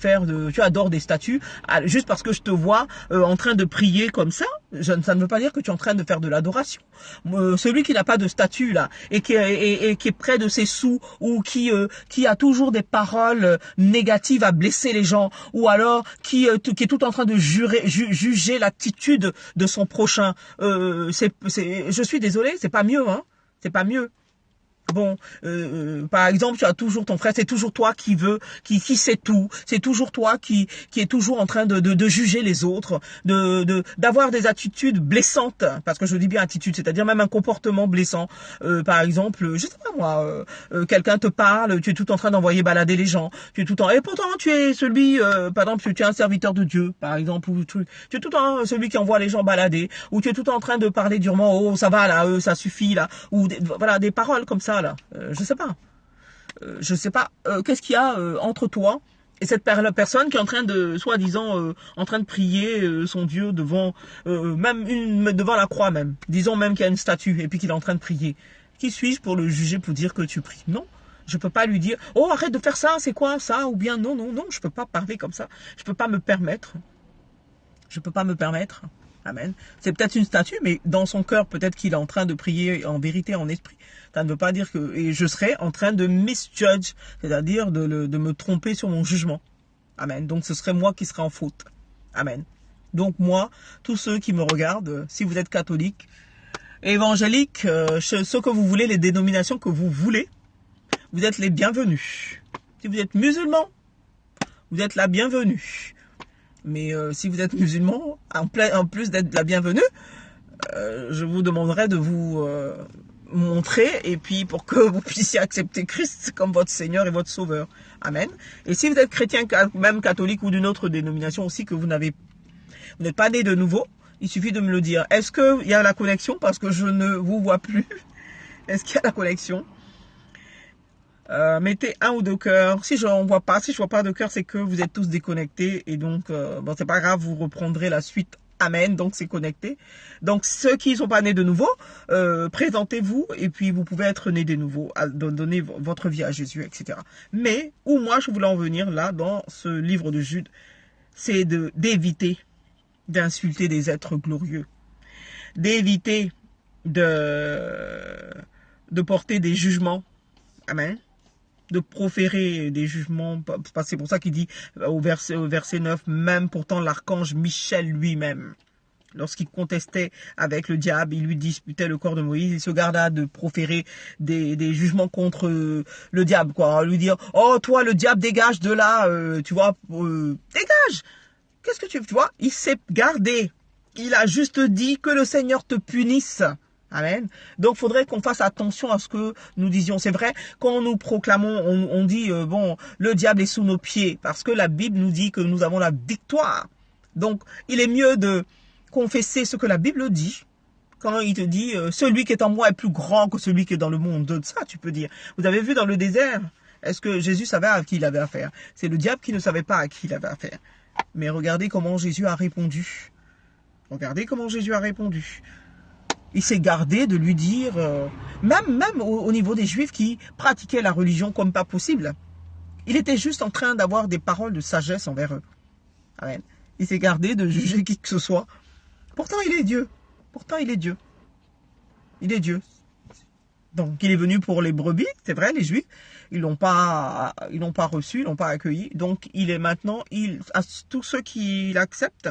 tu adores des statues, juste parce que je te vois en train de prier comme ça. Ça ne veut pas dire que tu es en train de faire de l'adoration. Celui qui n'a pas de statue là et qui est près de ses sous ou qui a toujours des paroles négatives à blesser les gens ou alors qui est tout en train de juger l'attitude de son prochain. Je suis désolé, c'est pas mieux, hein. C'est pas mieux. Bon, par exemple, tu as toujours ton frère, c'est toujours toi qui sait tout, c'est toujours toi qui est toujours en train de juger les autres, d'avoir des attitudes blessantes, parce que je dis bien attitude, c'est-à-dire même un comportement blessant. Par exemple, je sais pas moi, quelqu'un te parle, tu es tout en train d'envoyer balader les gens, tu es tout en, et pourtant tu es celui, par exemple, tu es un serviteur de Dieu, par exemple, ou tu es tout en celui qui envoie les gens balader, ou tu es tout en train de parler durement, oh ça va là, ça suffit là, ou voilà des paroles comme ça. Là. Je sais pas qu'est-ce qu'il y a entre toi et cette personne qui est en train de, soi-disant, en train de prier son Dieu devant, devant la croix même. Disons même qu'il y a une statue et puis qu'il est en train de prier. Qui suis-je pour le juger, pour dire que tu pries? Non, je peux pas lui dire, oh arrête de faire ça, c'est quoi ça? Ou bien non, non, non, je peux pas parler comme ça. Je peux pas me permettre. Je peux pas me permettre. Amen. C'est peut-être une statue, mais dans son cœur, peut-être qu'il est en train de prier en vérité, en esprit. Ça ne veut pas dire que... Et je serais en train de misjudge, c'est-à-dire de me tromper sur mon jugement. Amen. Donc ce serait moi qui serais en faute. Amen. Donc moi, tous ceux qui me regardent, si vous êtes catholique, évangélique, ce que vous voulez, les dénominations que vous voulez, vous êtes les bienvenus. Si vous êtes musulman, vous êtes la bienvenue. Mais si vous êtes musulman, en plus d'être la bienvenue, je vous demanderai de vous montrer et puis pour que vous puissiez accepter Christ comme votre Seigneur et votre Sauveur. Amen. Et si vous êtes chrétien, même catholique ou d'une autre dénomination aussi, que vous n'êtes pas né de nouveau, il suffit de me le dire. Est-ce qu'il y a la connexion? Parce que je ne vous vois plus. Est-ce qu'il y a la connexion? Mettez un ou deux cœurs. Si je vois pas de cœur, c'est que vous êtes tous déconnectés et donc bon c'est pas grave, vous reprendrez la suite. Amen. Donc c'est connecté. Donc ceux qui ne sont pas nés de nouveau, présentez-vous et puis vous pouvez être nés de nouveau, donner votre vie à Jésus, etc. Mais où moi je voulais en venir là dans ce livre de Jude, c'est d'éviter d'insulter des êtres glorieux, d'éviter de porter des jugements. Amen. De proférer des jugements. C'est pour ça qu'il dit au verset 9, même pourtant l'archange Michel lui-même, lorsqu'il contestait avec le diable, il lui disputait le corps de Moïse, il se garda de proférer des jugements contre le diable, quoi. Alors, lui dire, oh toi le diable dégage de là, tu vois, dégage. Qu'est-ce que tu vois? Il s'est gardé. Il a juste dit que le Seigneur te punisse. Amen. Donc, il faudrait qu'on fasse attention à ce que nous disions. C'est vrai, quand nous proclamons, on dit, bon, le diable est sous nos pieds, parce que la Bible nous dit que nous avons la victoire. Donc, il est mieux de confesser ce que la Bible dit, quand il te dit, celui qui est en moi est plus grand que celui qui est dans le monde. De ça, tu peux dire. Vous avez vu dans le désert, est-ce que Jésus savait à qui il avait affaire? C'est le diable qui ne savait pas à qui il avait affaire. Mais regardez comment Jésus a répondu. Regardez comment Jésus a répondu. Il s'est gardé de lui dire, même au niveau des Juifs qui pratiquaient la religion comme pas possible, il était juste en train d'avoir des paroles de sagesse envers eux. Amen. Il s'est gardé de juger qui que ce soit. Pourtant, il est Dieu. Pourtant, il est Dieu. Il est Dieu. Donc, il est venu pour les brebis, c'est vrai, les Juifs. Ils l'ont pas reçu, ils l'ont pas accueilli. Donc, il est maintenant, tous ceux qui l'acceptent,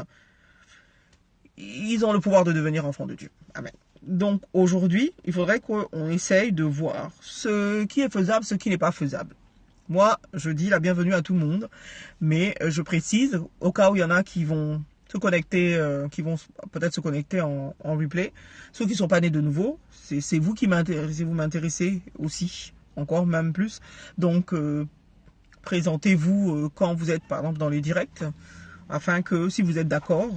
ils ont le pouvoir de devenir enfants de Dieu. Amen. Donc aujourd'hui, il faudrait qu'on essaye de voir ce qui est faisable, ce qui n'est pas faisable. Moi, je dis la bienvenue à tout le monde, mais je précise, au cas où il y en a qui vont se connecter, qui vont peut-être se connecter en replay, ceux qui ne sont pas nés de nouveau, c'est vous qui m'intéressez, vous m'intéressez aussi, encore même plus. Donc, présentez-vous quand vous êtes, par exemple, dans les directs, afin que, si vous êtes d'accord,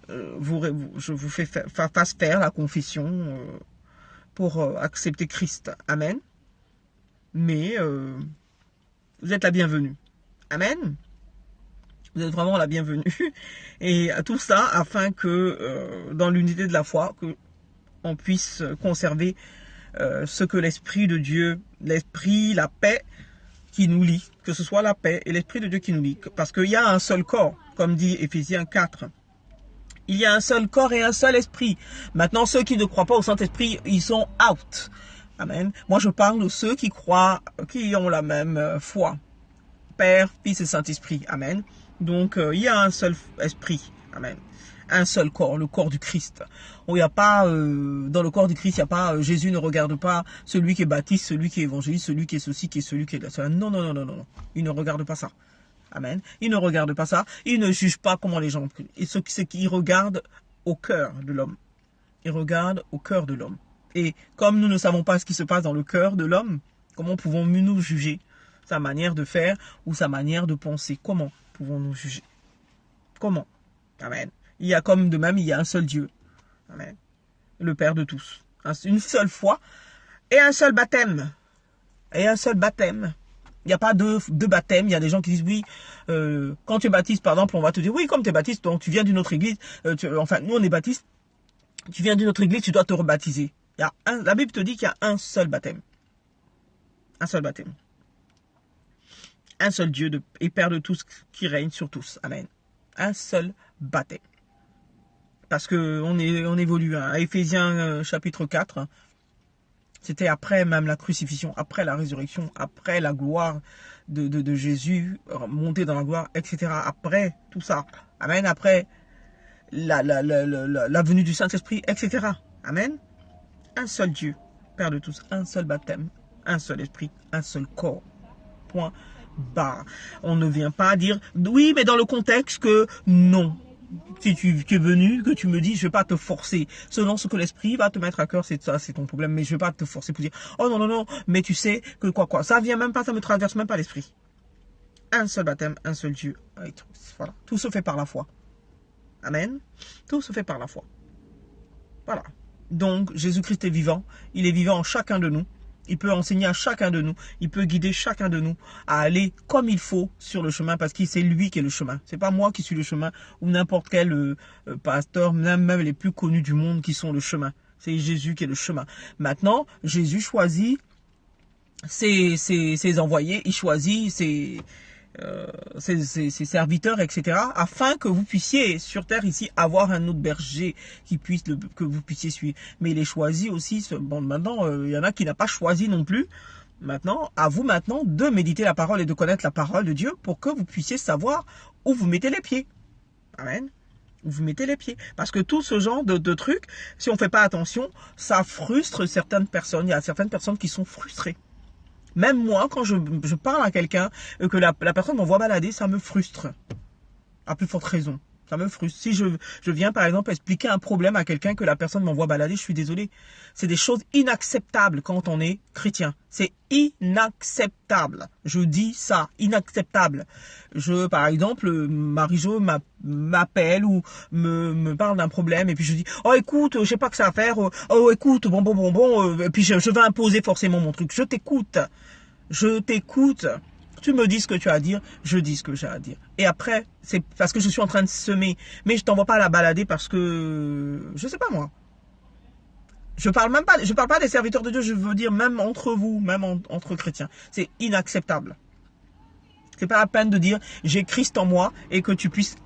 je vous fasse faire la confession pour accepter Christ. Amen. Mais vous êtes la bienvenue. Amen. Vous êtes vraiment la bienvenue. Et à tout ça afin que dans l'unité de la foi, que on puisse conserver ce que l'Esprit de Dieu, l'Esprit, la paix qui nous lie, que ce soit la paix et l'Esprit de Dieu qui nous lie. Parce qu'il y a un seul corps, comme dit Éphésiens 4. Il y a un seul corps et un seul esprit. Maintenant, ceux qui ne croient pas au Saint-Esprit, ils sont out. Amen. Moi, je parle de ceux qui croient, qui ont la même foi. Père, Fils et Saint-Esprit. Amen. Donc, il y a un seul esprit. Amen. Un seul corps, le corps du Christ. Il n'y a pas, dans le corps du Christ, il n'y a pas, Jésus ne regarde pas celui qui est baptiste, celui qui est évangéliste, celui qui est ceci, qui est celui qui est là. Non, non, non, non, non, non. Il ne regarde pas ça. Amen. Il ne regarde pas ça. Il ne juge pas comment les gens... Et ce qu'il regarde au cœur de l'homme. Il regarde au cœur de l'homme. Et comme nous ne savons pas ce qui se passe dans le cœur de l'homme, comment pouvons-nous nous juger sa manière de faire ou sa manière de penser? Comment pouvons-nous juger? Comment? Amen. Il y a comme de même, il y a un seul Dieu. Amen. Le Père de tous. Une seule foi et un seul baptême. Et un seul baptême. Il n'y a pas deux baptêmes. Il y a des gens qui disent oui, quand tu es baptiste, par exemple, on va te dire oui, comme tu es baptiste, donc tu viens d'une autre église. Enfin, nous on est baptiste. Tu viens d'une autre église, tu dois te rebaptiser. La Bible te dit qu'il y a un seul baptême. Un seul baptême. Un seul Dieu et Père de tous qui règne sur tous. Amen. Un seul baptême. Parce qu'on évolue. À Éphésiens chapitre 4, c'était après même la crucifixion, après la résurrection, après la gloire de Jésus, monter dans la gloire, etc. Après tout ça. Amen. Après la venue du Saint-Esprit, etc. Amen. Un seul Dieu, Père de tous, un seul baptême, un seul esprit, un seul corps. Point barre. On ne vient pas dire, oui, mais dans le contexte que non. Si tu es venu, que tu me dis, je ne vais pas te forcer. Selon ce que l'esprit va te mettre à cœur, c'est ça, c'est ton problème. Mais je ne vais pas te forcer pour dire, oh non, non, non, mais tu sais que quoi. Ça vient même pas, ça me traverse même pas l'esprit. Un seul baptême, un seul Dieu. Voilà. Tout se fait par la foi. Amen. Tout se fait par la foi. Voilà. Donc, Jésus-Christ est vivant. Il est vivant en chacun de nous. Il peut enseigner à chacun de nous. Il peut guider chacun de nous à aller comme il faut sur le chemin parce que c'est lui qui est le chemin. C'est pas moi qui suis le chemin ou n'importe quel pasteur, même les plus connus du monde qui sont le chemin. C'est Jésus qui est le chemin. Maintenant, Jésus choisit ses envoyés. Il choisit ses serviteurs, etc. afin que vous puissiez sur terre ici avoir un autre berger que vous puissiez suivre. Mais il est choisi aussi, bon maintenant il y en a qui n'a pas choisi non plus. Maintenant, à vous maintenant de méditer la parole et de connaître la parole de Dieu pour que vous puissiez savoir où vous mettez les pieds. Amen. Où vous mettez les pieds. Parce que tout ce genre de trucs, si on ne fait pas attention, ça frustre certaines personnes. Il y a certaines personnes qui sont frustrées. Même moi, quand je parle à quelqu'un, que la personne m'envoie balader, ça me frustre. À plus forte raison. Ça me frustre. Si je viens, par exemple, expliquer un problème à quelqu'un que la personne m'envoie balader, je suis désolé. C'est des choses inacceptables quand on est chrétien. C'est inacceptable. Je dis ça, inacceptable. Par exemple, Marie-Jo m'appelle ou me parle d'un problème et puis je dis, oh écoute, je sais pas que ça à faire. Oh écoute, bon. Et puis je vais imposer forcément mon truc. Je t'écoute. Tu me dis ce que tu as à dire, je dis ce que j'ai à dire. Et après, c'est parce que je suis en train de semer. Mais je t'envoie pas à la balader parce que, je sais pas moi. Je parle pas des serviteurs de Dieu, je veux dire même entre vous, même entre chrétiens. C'est inacceptable. C'est pas la peine de dire, j'ai Christ en moi et que tu puisses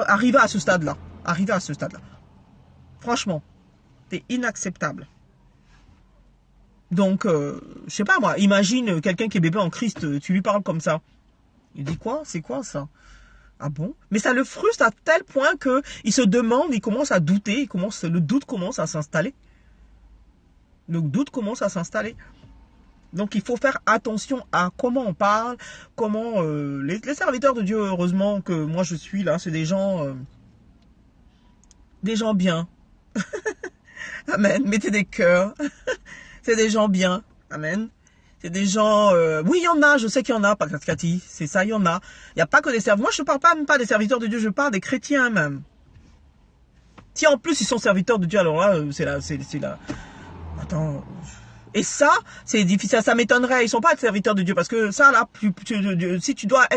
arriver à ce stade-là. Arriver à ce stade-là. Franchement, c'est inacceptable. Donc, je sais pas moi, imagine quelqu'un qui est bébé en Christ, tu lui parles comme ça. Il dit quoi? C'est quoi ça? Ah bon? Mais ça le frustre à tel point que il se demande, il commence à douter, le doute commence à s'installer. Le doute commence à s'installer. Donc il faut faire attention à comment on parle, comment les serviteurs de Dieu, heureusement que moi je suis là, c'est des gens bien. Amen. Mettez des cœurs. C'est des gens bien. Amen. C'est des gens... oui, il y en a, je sais qu'il y en a, pas Cathy, c'est ça, il y en a. Il n'y a pas que des serviteurs. Moi, je ne parle pas même pas des serviteurs de Dieu, je parle des chrétiens même. Si en plus ils sont serviteurs de Dieu, alors là, c'est la... Attends... Et ça, c'est difficile, ça m'étonnerait. Ils sont pas serviteurs de Dieu parce que ça là, si tu dois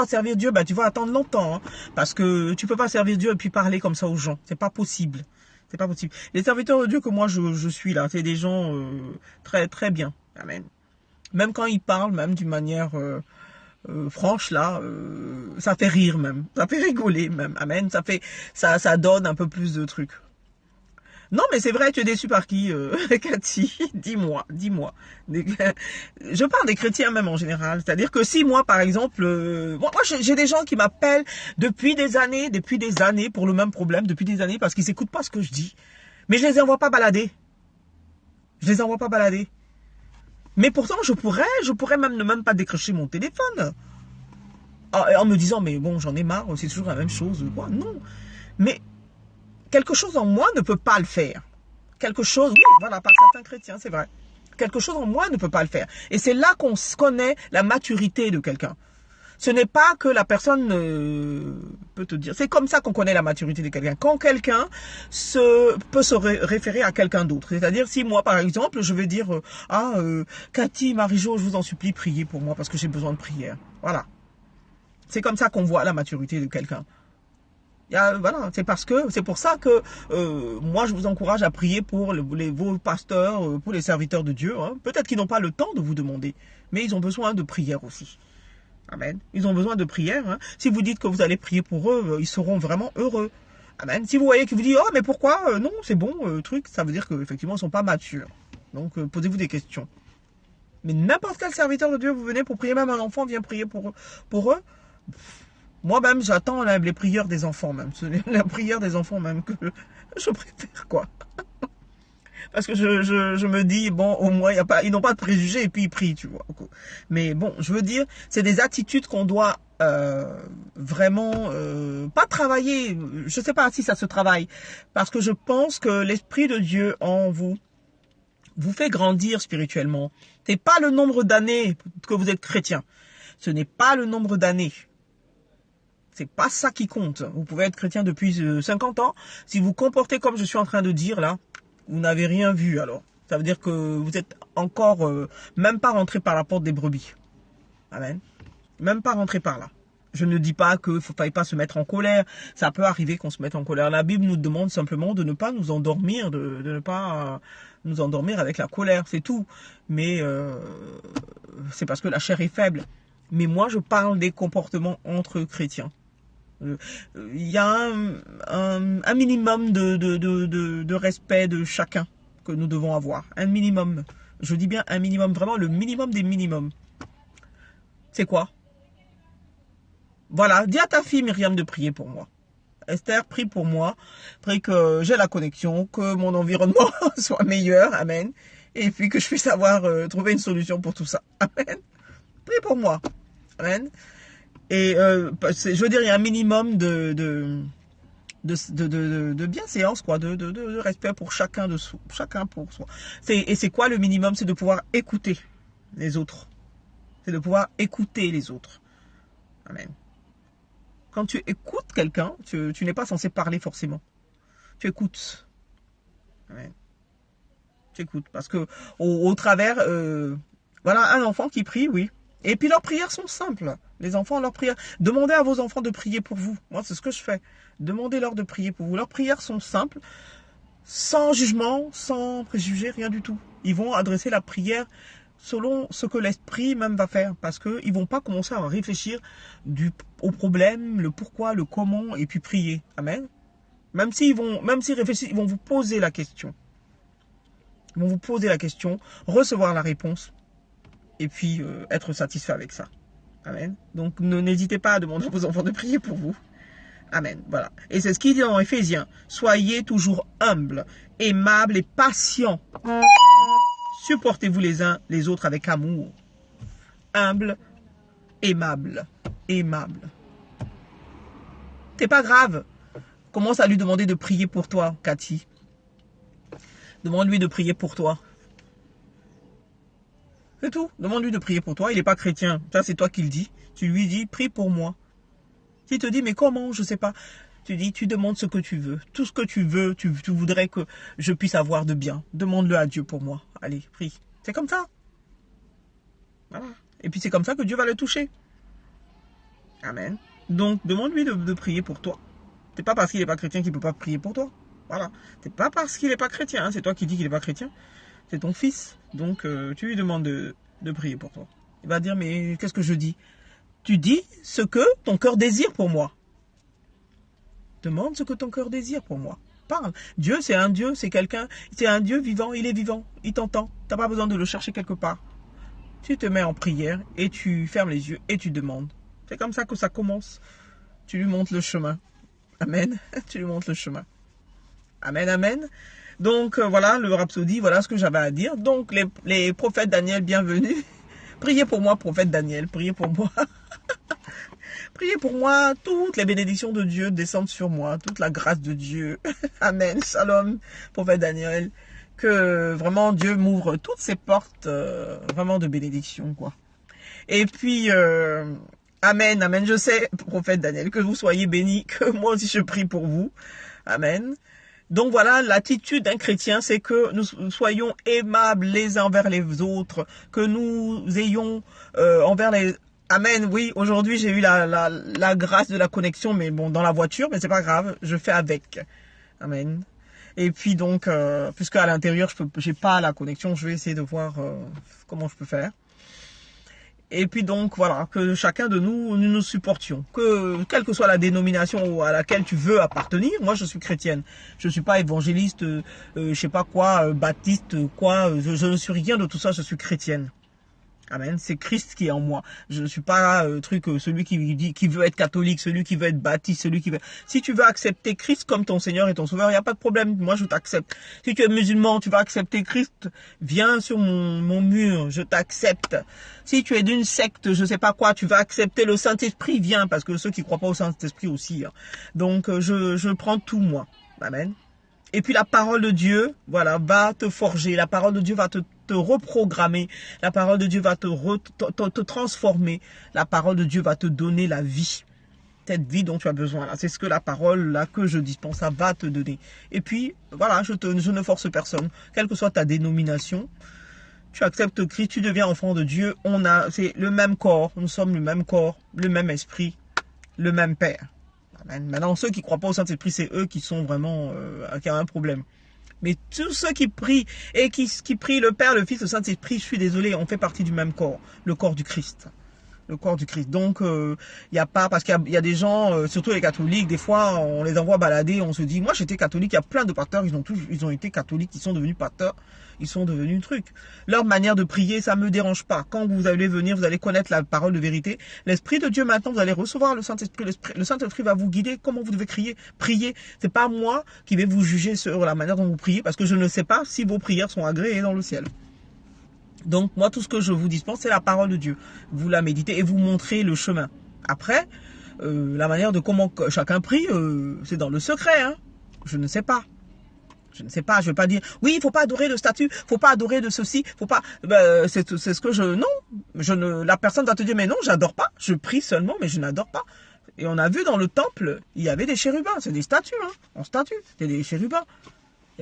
servir Dieu, bah tu vas attendre longtemps, hein, parce que tu peux pas servir Dieu et puis parler comme ça aux gens. C'est pas possible. C'est pas possible. Les serviteurs de Dieu que moi je suis là, c'est des gens très très bien. Amen. Même quand ils parlent, même d'une manière franche là, ça fait rire même, ça fait rigoler même. Amen. Ça donne un peu plus de trucs. Non, mais c'est vrai, tu es déçu par qui, Cathy? Dis-moi. Je parle des chrétiens même en général. C'est-à-dire que si moi, par exemple, moi j'ai des gens qui m'appellent depuis des années, pour le même problème, depuis des années, parce qu'ils n'écoutent pas ce que je dis. Mais je les envoie pas balader. Mais pourtant, je pourrais même ne même pas décrocher mon téléphone. En me disant, mais bon, j'en ai marre, c'est toujours la même chose. Quoi. Non. Mais... quelque chose en moi ne peut pas le faire. Quelque chose, oui, voilà, par certains chrétiens, c'est vrai. Quelque chose en moi ne peut pas le faire. Et c'est là qu'on connaît la maturité de quelqu'un. Ce n'est pas que la personne peut te dire. C'est comme ça qu'on connaît la maturité de quelqu'un. Quand quelqu'un peut se référer à quelqu'un d'autre. C'est-à-dire, si moi, par exemple, je vais dire, Cathy, Marie-Jo, je vous en supplie, priez pour moi parce que j'ai besoin de prière. Voilà. C'est comme ça qu'on voit la maturité de quelqu'un. Voilà, c'est pour ça que moi je vous encourage à prier pour vos pasteurs, pour les serviteurs de Dieu. Hein. Peut-être qu'ils n'ont pas le temps de vous demander, mais ils ont besoin de prière aussi. Amen. Ils ont besoin de prière. Hein. Si vous dites que vous allez prier pour eux, ils seront vraiment heureux. Amen. Si vous voyez qu'ils vous disent, oh mais pourquoi non, c'est bon, ça veut dire qu'effectivement ils sont pas matures. Donc posez-vous des questions. Mais n'importe quel serviteur de Dieu, vous venez pour prier, même un enfant vient prier pour eux. Moi-même, j'attends les prières des enfants même. C'est la prière des enfants même que je préfère, quoi. Parce que je me dis, bon, au moins, ils n'ont pas de préjugés et puis ils prient, tu vois. Mais bon, je veux dire, c'est des attitudes qu'on doit vraiment pas travailler. Je sais pas si ça se travaille. Parce que je pense que l'Esprit de Dieu en vous fait grandir spirituellement. C'est pas le nombre d'années que vous êtes chrétien. Ce n'est pas le nombre d'années. C'est pas ça qui compte. Vous pouvez être chrétien depuis 50 ans. Si vous comportez comme je suis en train de dire là, vous n'avez rien vu alors. Ça veut dire que vous êtes encore même pas rentré par la porte des brebis. Amen. Même pas rentré par là. Je ne dis pas qu'il ne faille pas se mettre en colère. Ça peut arriver qu'on se mette en colère. La Bible nous demande simplement de ne pas nous endormir, de ne pas nous endormir avec la colère, c'est tout. Mais c'est parce que la chair est faible. Mais moi, je parle des comportements entre chrétiens. Il y a un minimum de respect de chacun que nous devons avoir. Un minimum. Je dis bien un minimum, vraiment le minimum des minimums. C'est quoi? Voilà, dis à ta fille Myriam de prier pour moi. Esther, prie pour moi. Prie que j'ai la connexion, que mon environnement soit meilleur. Amen. Et puis que je puisse trouver une solution pour tout ça. Amen. Prie pour moi. Amen. Et je veux dire, il y a un minimum de bienséance, quoi, de respect pour chacun pour soi. Et c'est quoi le minimum? C'est de pouvoir écouter les autres. C'est de pouvoir écouter les autres. Amen. Quand tu écoutes quelqu'un, tu n'es pas censé parler forcément. Tu écoutes. Amen. Tu écoutes. Parce que au travers, voilà, un enfant qui prie, oui. Et puis leurs prières sont simples. Les enfants, leurs prières. Demandez à vos enfants de prier pour vous. Moi, c'est ce que je fais. Demandez-leur de prier pour vous. Leurs prières sont simples, sans jugement, sans préjugés, rien du tout. Ils vont adresser la prière selon ce que l'esprit même va faire. Parce qu'ils ne vont pas commencer à réfléchir au problème, le pourquoi, le comment, et puis prier. Amen. Même s'ils réfléchissent, ils vont vous poser la question. Ils vont vous poser la question, recevoir la réponse. Et puis être satisfait avec ça. Amen. Donc, n'hésitez pas à demander à vos enfants de prier pour vous. Amen. Voilà. Et c'est ce qu'il dit dans Éphésiens. Soyez toujours humbles, aimables et patients. Supportez-vous les uns les autres avec amour. Humble, aimable. Aimable. C'est pas grave. Commence à lui demander de prier pour toi, Cathy. Demande-lui de prier pour toi. C'est tout. Demande-lui de prier pour toi. Il n'est pas chrétien. Ça, c'est toi qui le dis. Tu lui dis, prie pour moi. S'il te dit, mais comment? Je ne sais pas. Tu dis, tu demandes ce que tu veux. Tout ce que tu veux, tu voudrais que je puisse avoir de bien. Demande-le à Dieu pour moi. Allez, prie. C'est comme ça. Voilà. Et puis c'est comme ça que Dieu va le toucher. Amen. Donc, demande-lui de prier pour toi. C'est pas parce qu'il n'est pas chrétien qu'il ne peut pas prier pour toi. Voilà. C'est pas parce qu'il n'est pas chrétien. Hein. C'est toi qui dis qu'il n'est pas chrétien. C'est ton fils. Donc, tu lui demandes de prier pour toi. Il va dire, mais qu'est-ce que je dis? Tu dis ce que ton cœur désire pour moi. Demande ce que ton cœur désire pour moi. Parle. Dieu, c'est un Dieu, c'est quelqu'un, c'est un Dieu vivant, il est vivant, il t'entend. Tu n'as pas besoin de le chercher quelque part. Tu te mets en prière et tu fermes les yeux et tu demandes. C'est comme ça que ça commence. Tu lui montres le chemin. Amen. Tu lui montres le chemin. Amen, amen. Donc, voilà le Rhapsodie, voilà ce que j'avais à dire. Donc, les prophètes Daniel, bienvenue. Priez pour moi, prophète Daniel, priez pour moi. Priez pour moi, toutes les bénédictions de Dieu descendent sur moi, toute la grâce de Dieu. Amen, shalom, prophète Daniel. Que vraiment Dieu m'ouvre toutes ces portes vraiment de bénédiction, quoi. Et puis, amen, amen, je sais, prophète Daniel, que vous soyez bénis, que moi aussi je prie pour vous. Amen. Donc voilà, l'attitude d'un chrétien, c'est que nous soyons aimables les uns envers les autres, que nous ayons envers les... Amen, oui, aujourd'hui j'ai eu la grâce de la connexion, mais bon, dans la voiture, mais c'est pas grave, je fais avec. Amen. Et puis donc, puisque à l'intérieur, j'ai pas la connexion, je vais essayer de voir comment je peux faire. Et puis donc, voilà, que chacun de nous, nous supportions. Que, quelle que soit la dénomination à laquelle tu veux appartenir, moi je suis chrétienne. Je ne suis pas évangéliste, je sais pas quoi, baptiste, quoi, je ne suis rien de tout ça, je suis chrétienne. Amen. C'est Christ qui est en moi. Je ne suis pas celui qui veut être catholique, celui qui veut être baptiste, celui qui veut... Si tu veux accepter Christ comme ton Seigneur et ton Sauveur, il n'y a pas de problème. Moi, je t'accepte. Si tu es musulman, tu vas accepter Christ, viens sur mon mur, je t'accepte. Si tu es d'une secte, je sais pas quoi, tu vas accepter le Saint-Esprit, viens, parce que ceux qui croient pas au Saint-Esprit aussi. Hein. Donc, je prends tout, moi. Amen. Et puis la parole de Dieu, voilà, va te forger. La parole de Dieu va te reprogrammer. La parole de Dieu va te transformer. La parole de Dieu va te donner la vie. Cette vie dont tu as besoin. C'est ce que la parole là que je dispense, ça va te donner. Et puis, voilà, je ne force personne. Quelle que soit ta dénomination, tu acceptes Christ, tu deviens enfant de Dieu. C'est le même corps. Nous sommes le même corps, le même esprit, le même Père. Maintenant, ceux qui ne croient pas au Saint-Esprit, c'est eux qui sont vraiment, qui ont un problème. Mais tous ceux qui prient et qui prient le Père, le Fils, le Saint-Esprit, je suis désolé, on fait partie du même corps, le corps du Christ. Le corps du Christ. Donc, il n'y a pas, parce qu'il y a des gens, surtout les catholiques, des fois, on les envoie balader, on se dit, moi j'étais catholique, il y a plein de pasteurs, ils ont été catholiques, ils sont devenus pasteurs, ils sont devenus truc. Leur manière de prier, ça me dérange pas. Quand vous allez venir, vous allez connaître la parole de vérité. L'Esprit de Dieu, maintenant, vous allez recevoir le Saint-Esprit. Le Saint-Esprit va vous guider comment vous devez prier. C'est pas moi qui vais vous juger sur la manière dont vous priez, parce que je ne sais pas si vos prières sont agréées dans le ciel. Donc, moi, tout ce que je vous dispense, c'est la parole de Dieu. Vous la méditez et vous montrez le chemin. Après, la manière de comment chacun prie, c'est dans le secret. Hein. Je ne sais pas. Je ne sais pas, je ne vais pas dire, oui, il ne faut pas adorer de statue, il ne faut pas adorer de ceci, faut pas... c'est ce que la personne va te dire, mais non, j'adore pas, je prie seulement, mais je n'adore pas. Et on a vu dans le temple, il y avait des chérubins, c'est des statues, hein, en statue, c'est des chérubins.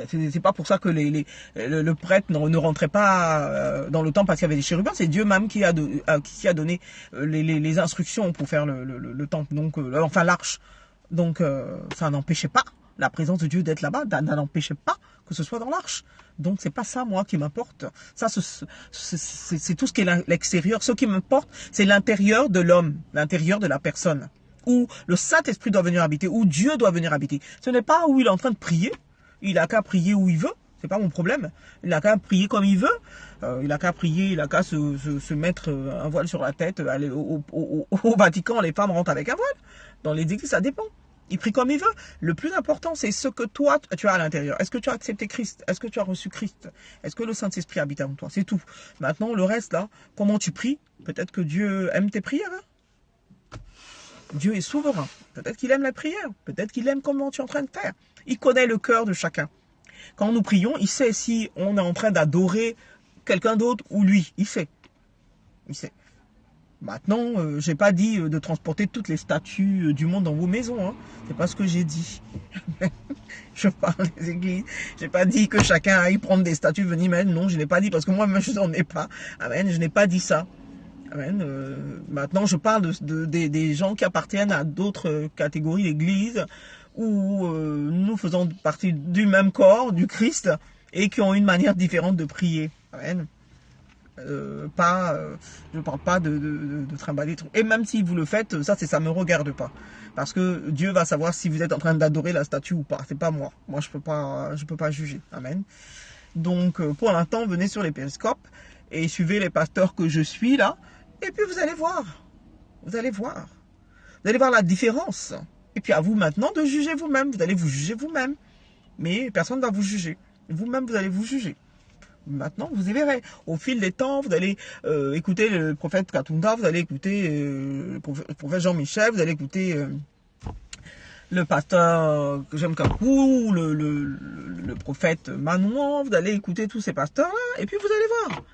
C'est pas pour ça que le prêtre ne rentrait pas dans le temple parce qu'il y avait des chérubins, c'est Dieu même qui a donné les instructions pour faire le temple, donc enfin l'arche. Donc ça n'empêchait pas la présence de Dieu d'être là-bas, ça n'empêchait pas que ce soit dans l'arche. Donc c'est pas ça moi qui m'importe. Ça c'est tout ce qui est l'extérieur. Ce qui m'importe, c'est l'intérieur de l'homme, l'intérieur de la personne, où le Saint-Esprit doit venir habiter, où Dieu doit venir habiter. Ce n'est pas où il est en train de prier. Il a qu'à prier où il veut. C'est pas mon problème. Il a qu'à prier comme il veut. Il a qu'à prier, il a qu'à se mettre un voile sur la tête. Aller au Vatican, les femmes rentrent avec un voile. Dans les églises, ça dépend. Il prie comme il veut. Le plus important, c'est ce que toi, tu as à l'intérieur. Est-ce que tu as accepté Christ? Est-ce que tu as reçu Christ? Est-ce que le Saint-Esprit habite en toi? C'est tout. Maintenant, le reste, là, comment tu pries? Peut-être que Dieu aime tes prières. Hein? Dieu est souverain. Peut-être qu'il aime la prière. Peut-être qu'il aime comment tu es en train de faire. Il connaît le cœur de chacun. Quand nous prions, il sait si on est en train d'adorer quelqu'un d'autre ou lui. Il sait. Il sait. Maintenant, j'ai pas dit de transporter toutes les statues du monde dans vos maisons. Hein. C'est pas ce que j'ai dit. Je parle des églises. J'ai pas dit que chacun aille prendre des statues, venir mettre. Non, je n'ai pas dit parce que moi-même je n'en ai pas. Amen. Je n'ai pas dit ça. Amen. Maintenant, je parle des gens qui appartiennent à d'autres catégories d'églises où nous faisons partie du même corps, du Christ, et qui ont une manière différente de prier. Amen. Je ne parle pas de trimballer. Et même si vous le faites, ça me regarde pas. Parce que Dieu va savoir si vous êtes en train d'adorer la statue ou pas. C'est pas moi. Moi, je peux pas juger. Amen. Donc, pour l'instant, venez sur les périscopes et suivez les pasteurs que je suis là. Et puis, vous allez voir. Vous allez voir. Vous allez voir la différence. Et puis, à vous maintenant de juger vous-même. Vous allez vous juger vous-même. Mais personne ne va vous juger. Vous-même, vous allez vous juger. Maintenant, vous y verrez. Au fil des temps, vous allez écouter le prophète Katunda, vous allez écouter le prophète Jean-Michel, vous allez écouter le pasteur Jem Kakou, le prophète Manouan, vous allez écouter tous ces pasteurs-là, et puis vous allez voir.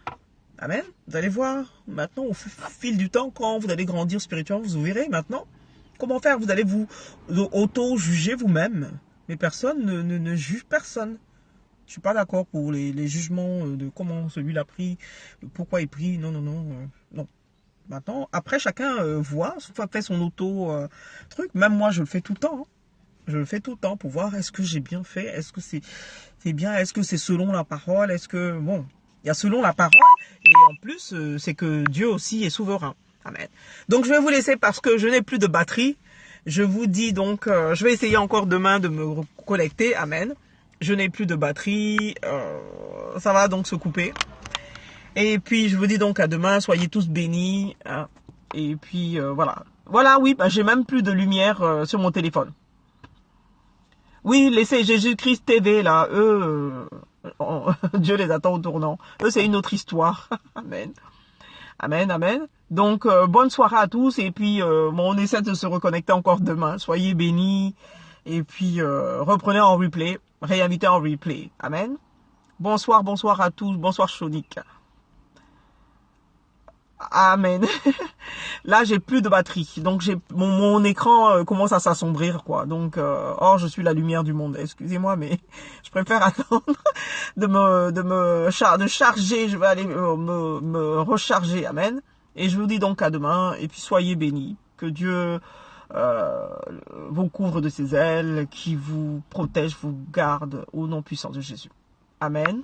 Amen. Vous allez voir. Maintenant, au fil du temps, quand vous allez grandir spirituellement, vous verrez maintenant comment faire. Vous allez vous auto-juger vous-même. Mais personne ne juge personne. Je suis pas d'accord pour les jugements de comment celui-là prie, pourquoi il prie. Non, non, non, non. Maintenant, après, chacun voit, fait son auto-truc. Même moi, je le fais tout le temps. Hein. Je le fais tout le temps pour voir est-ce que j'ai bien fait, est-ce que c'est bien, est-ce que c'est selon la parole, est-ce que... Bon, il y a selon la parole, et en plus, c'est que Dieu aussi est souverain. Amen. Donc, je vais vous laisser parce que je n'ai plus de batterie. Je vous dis donc, je vais essayer encore demain de me connecter. Amen. Je n'ai plus de batterie, ça va donc se couper. Et puis je vous dis donc à demain, soyez tous bénis. Hein. Et puis voilà. Voilà, oui, j'ai même plus de lumière sur mon téléphone. Oui, laissez Jésus-Christ TV là, eux, Dieu les attend au tournant. Eux, c'est une autre histoire. Amen. Amen, amen. Donc, bonne soirée à tous. Et puis, on essaie de se reconnecter encore demain. Soyez bénis. Et puis, reprenez en replay. Réinvitez en replay. Amen. Bonsoir, bonsoir à tous. Bonsoir, Chonik. Amen. Là, j'ai plus de batterie. Donc, mon écran commence à s'assombrir, quoi. Donc, je suis la lumière du monde. Excusez-moi, mais je préfère attendre de charger. Je vais aller me recharger. Amen. Et je vous dis donc à demain. Et puis, soyez bénis. Que Dieu vous couvre de ses ailes, qui vous protège, vous garde au nom puissant de Jésus. Amen.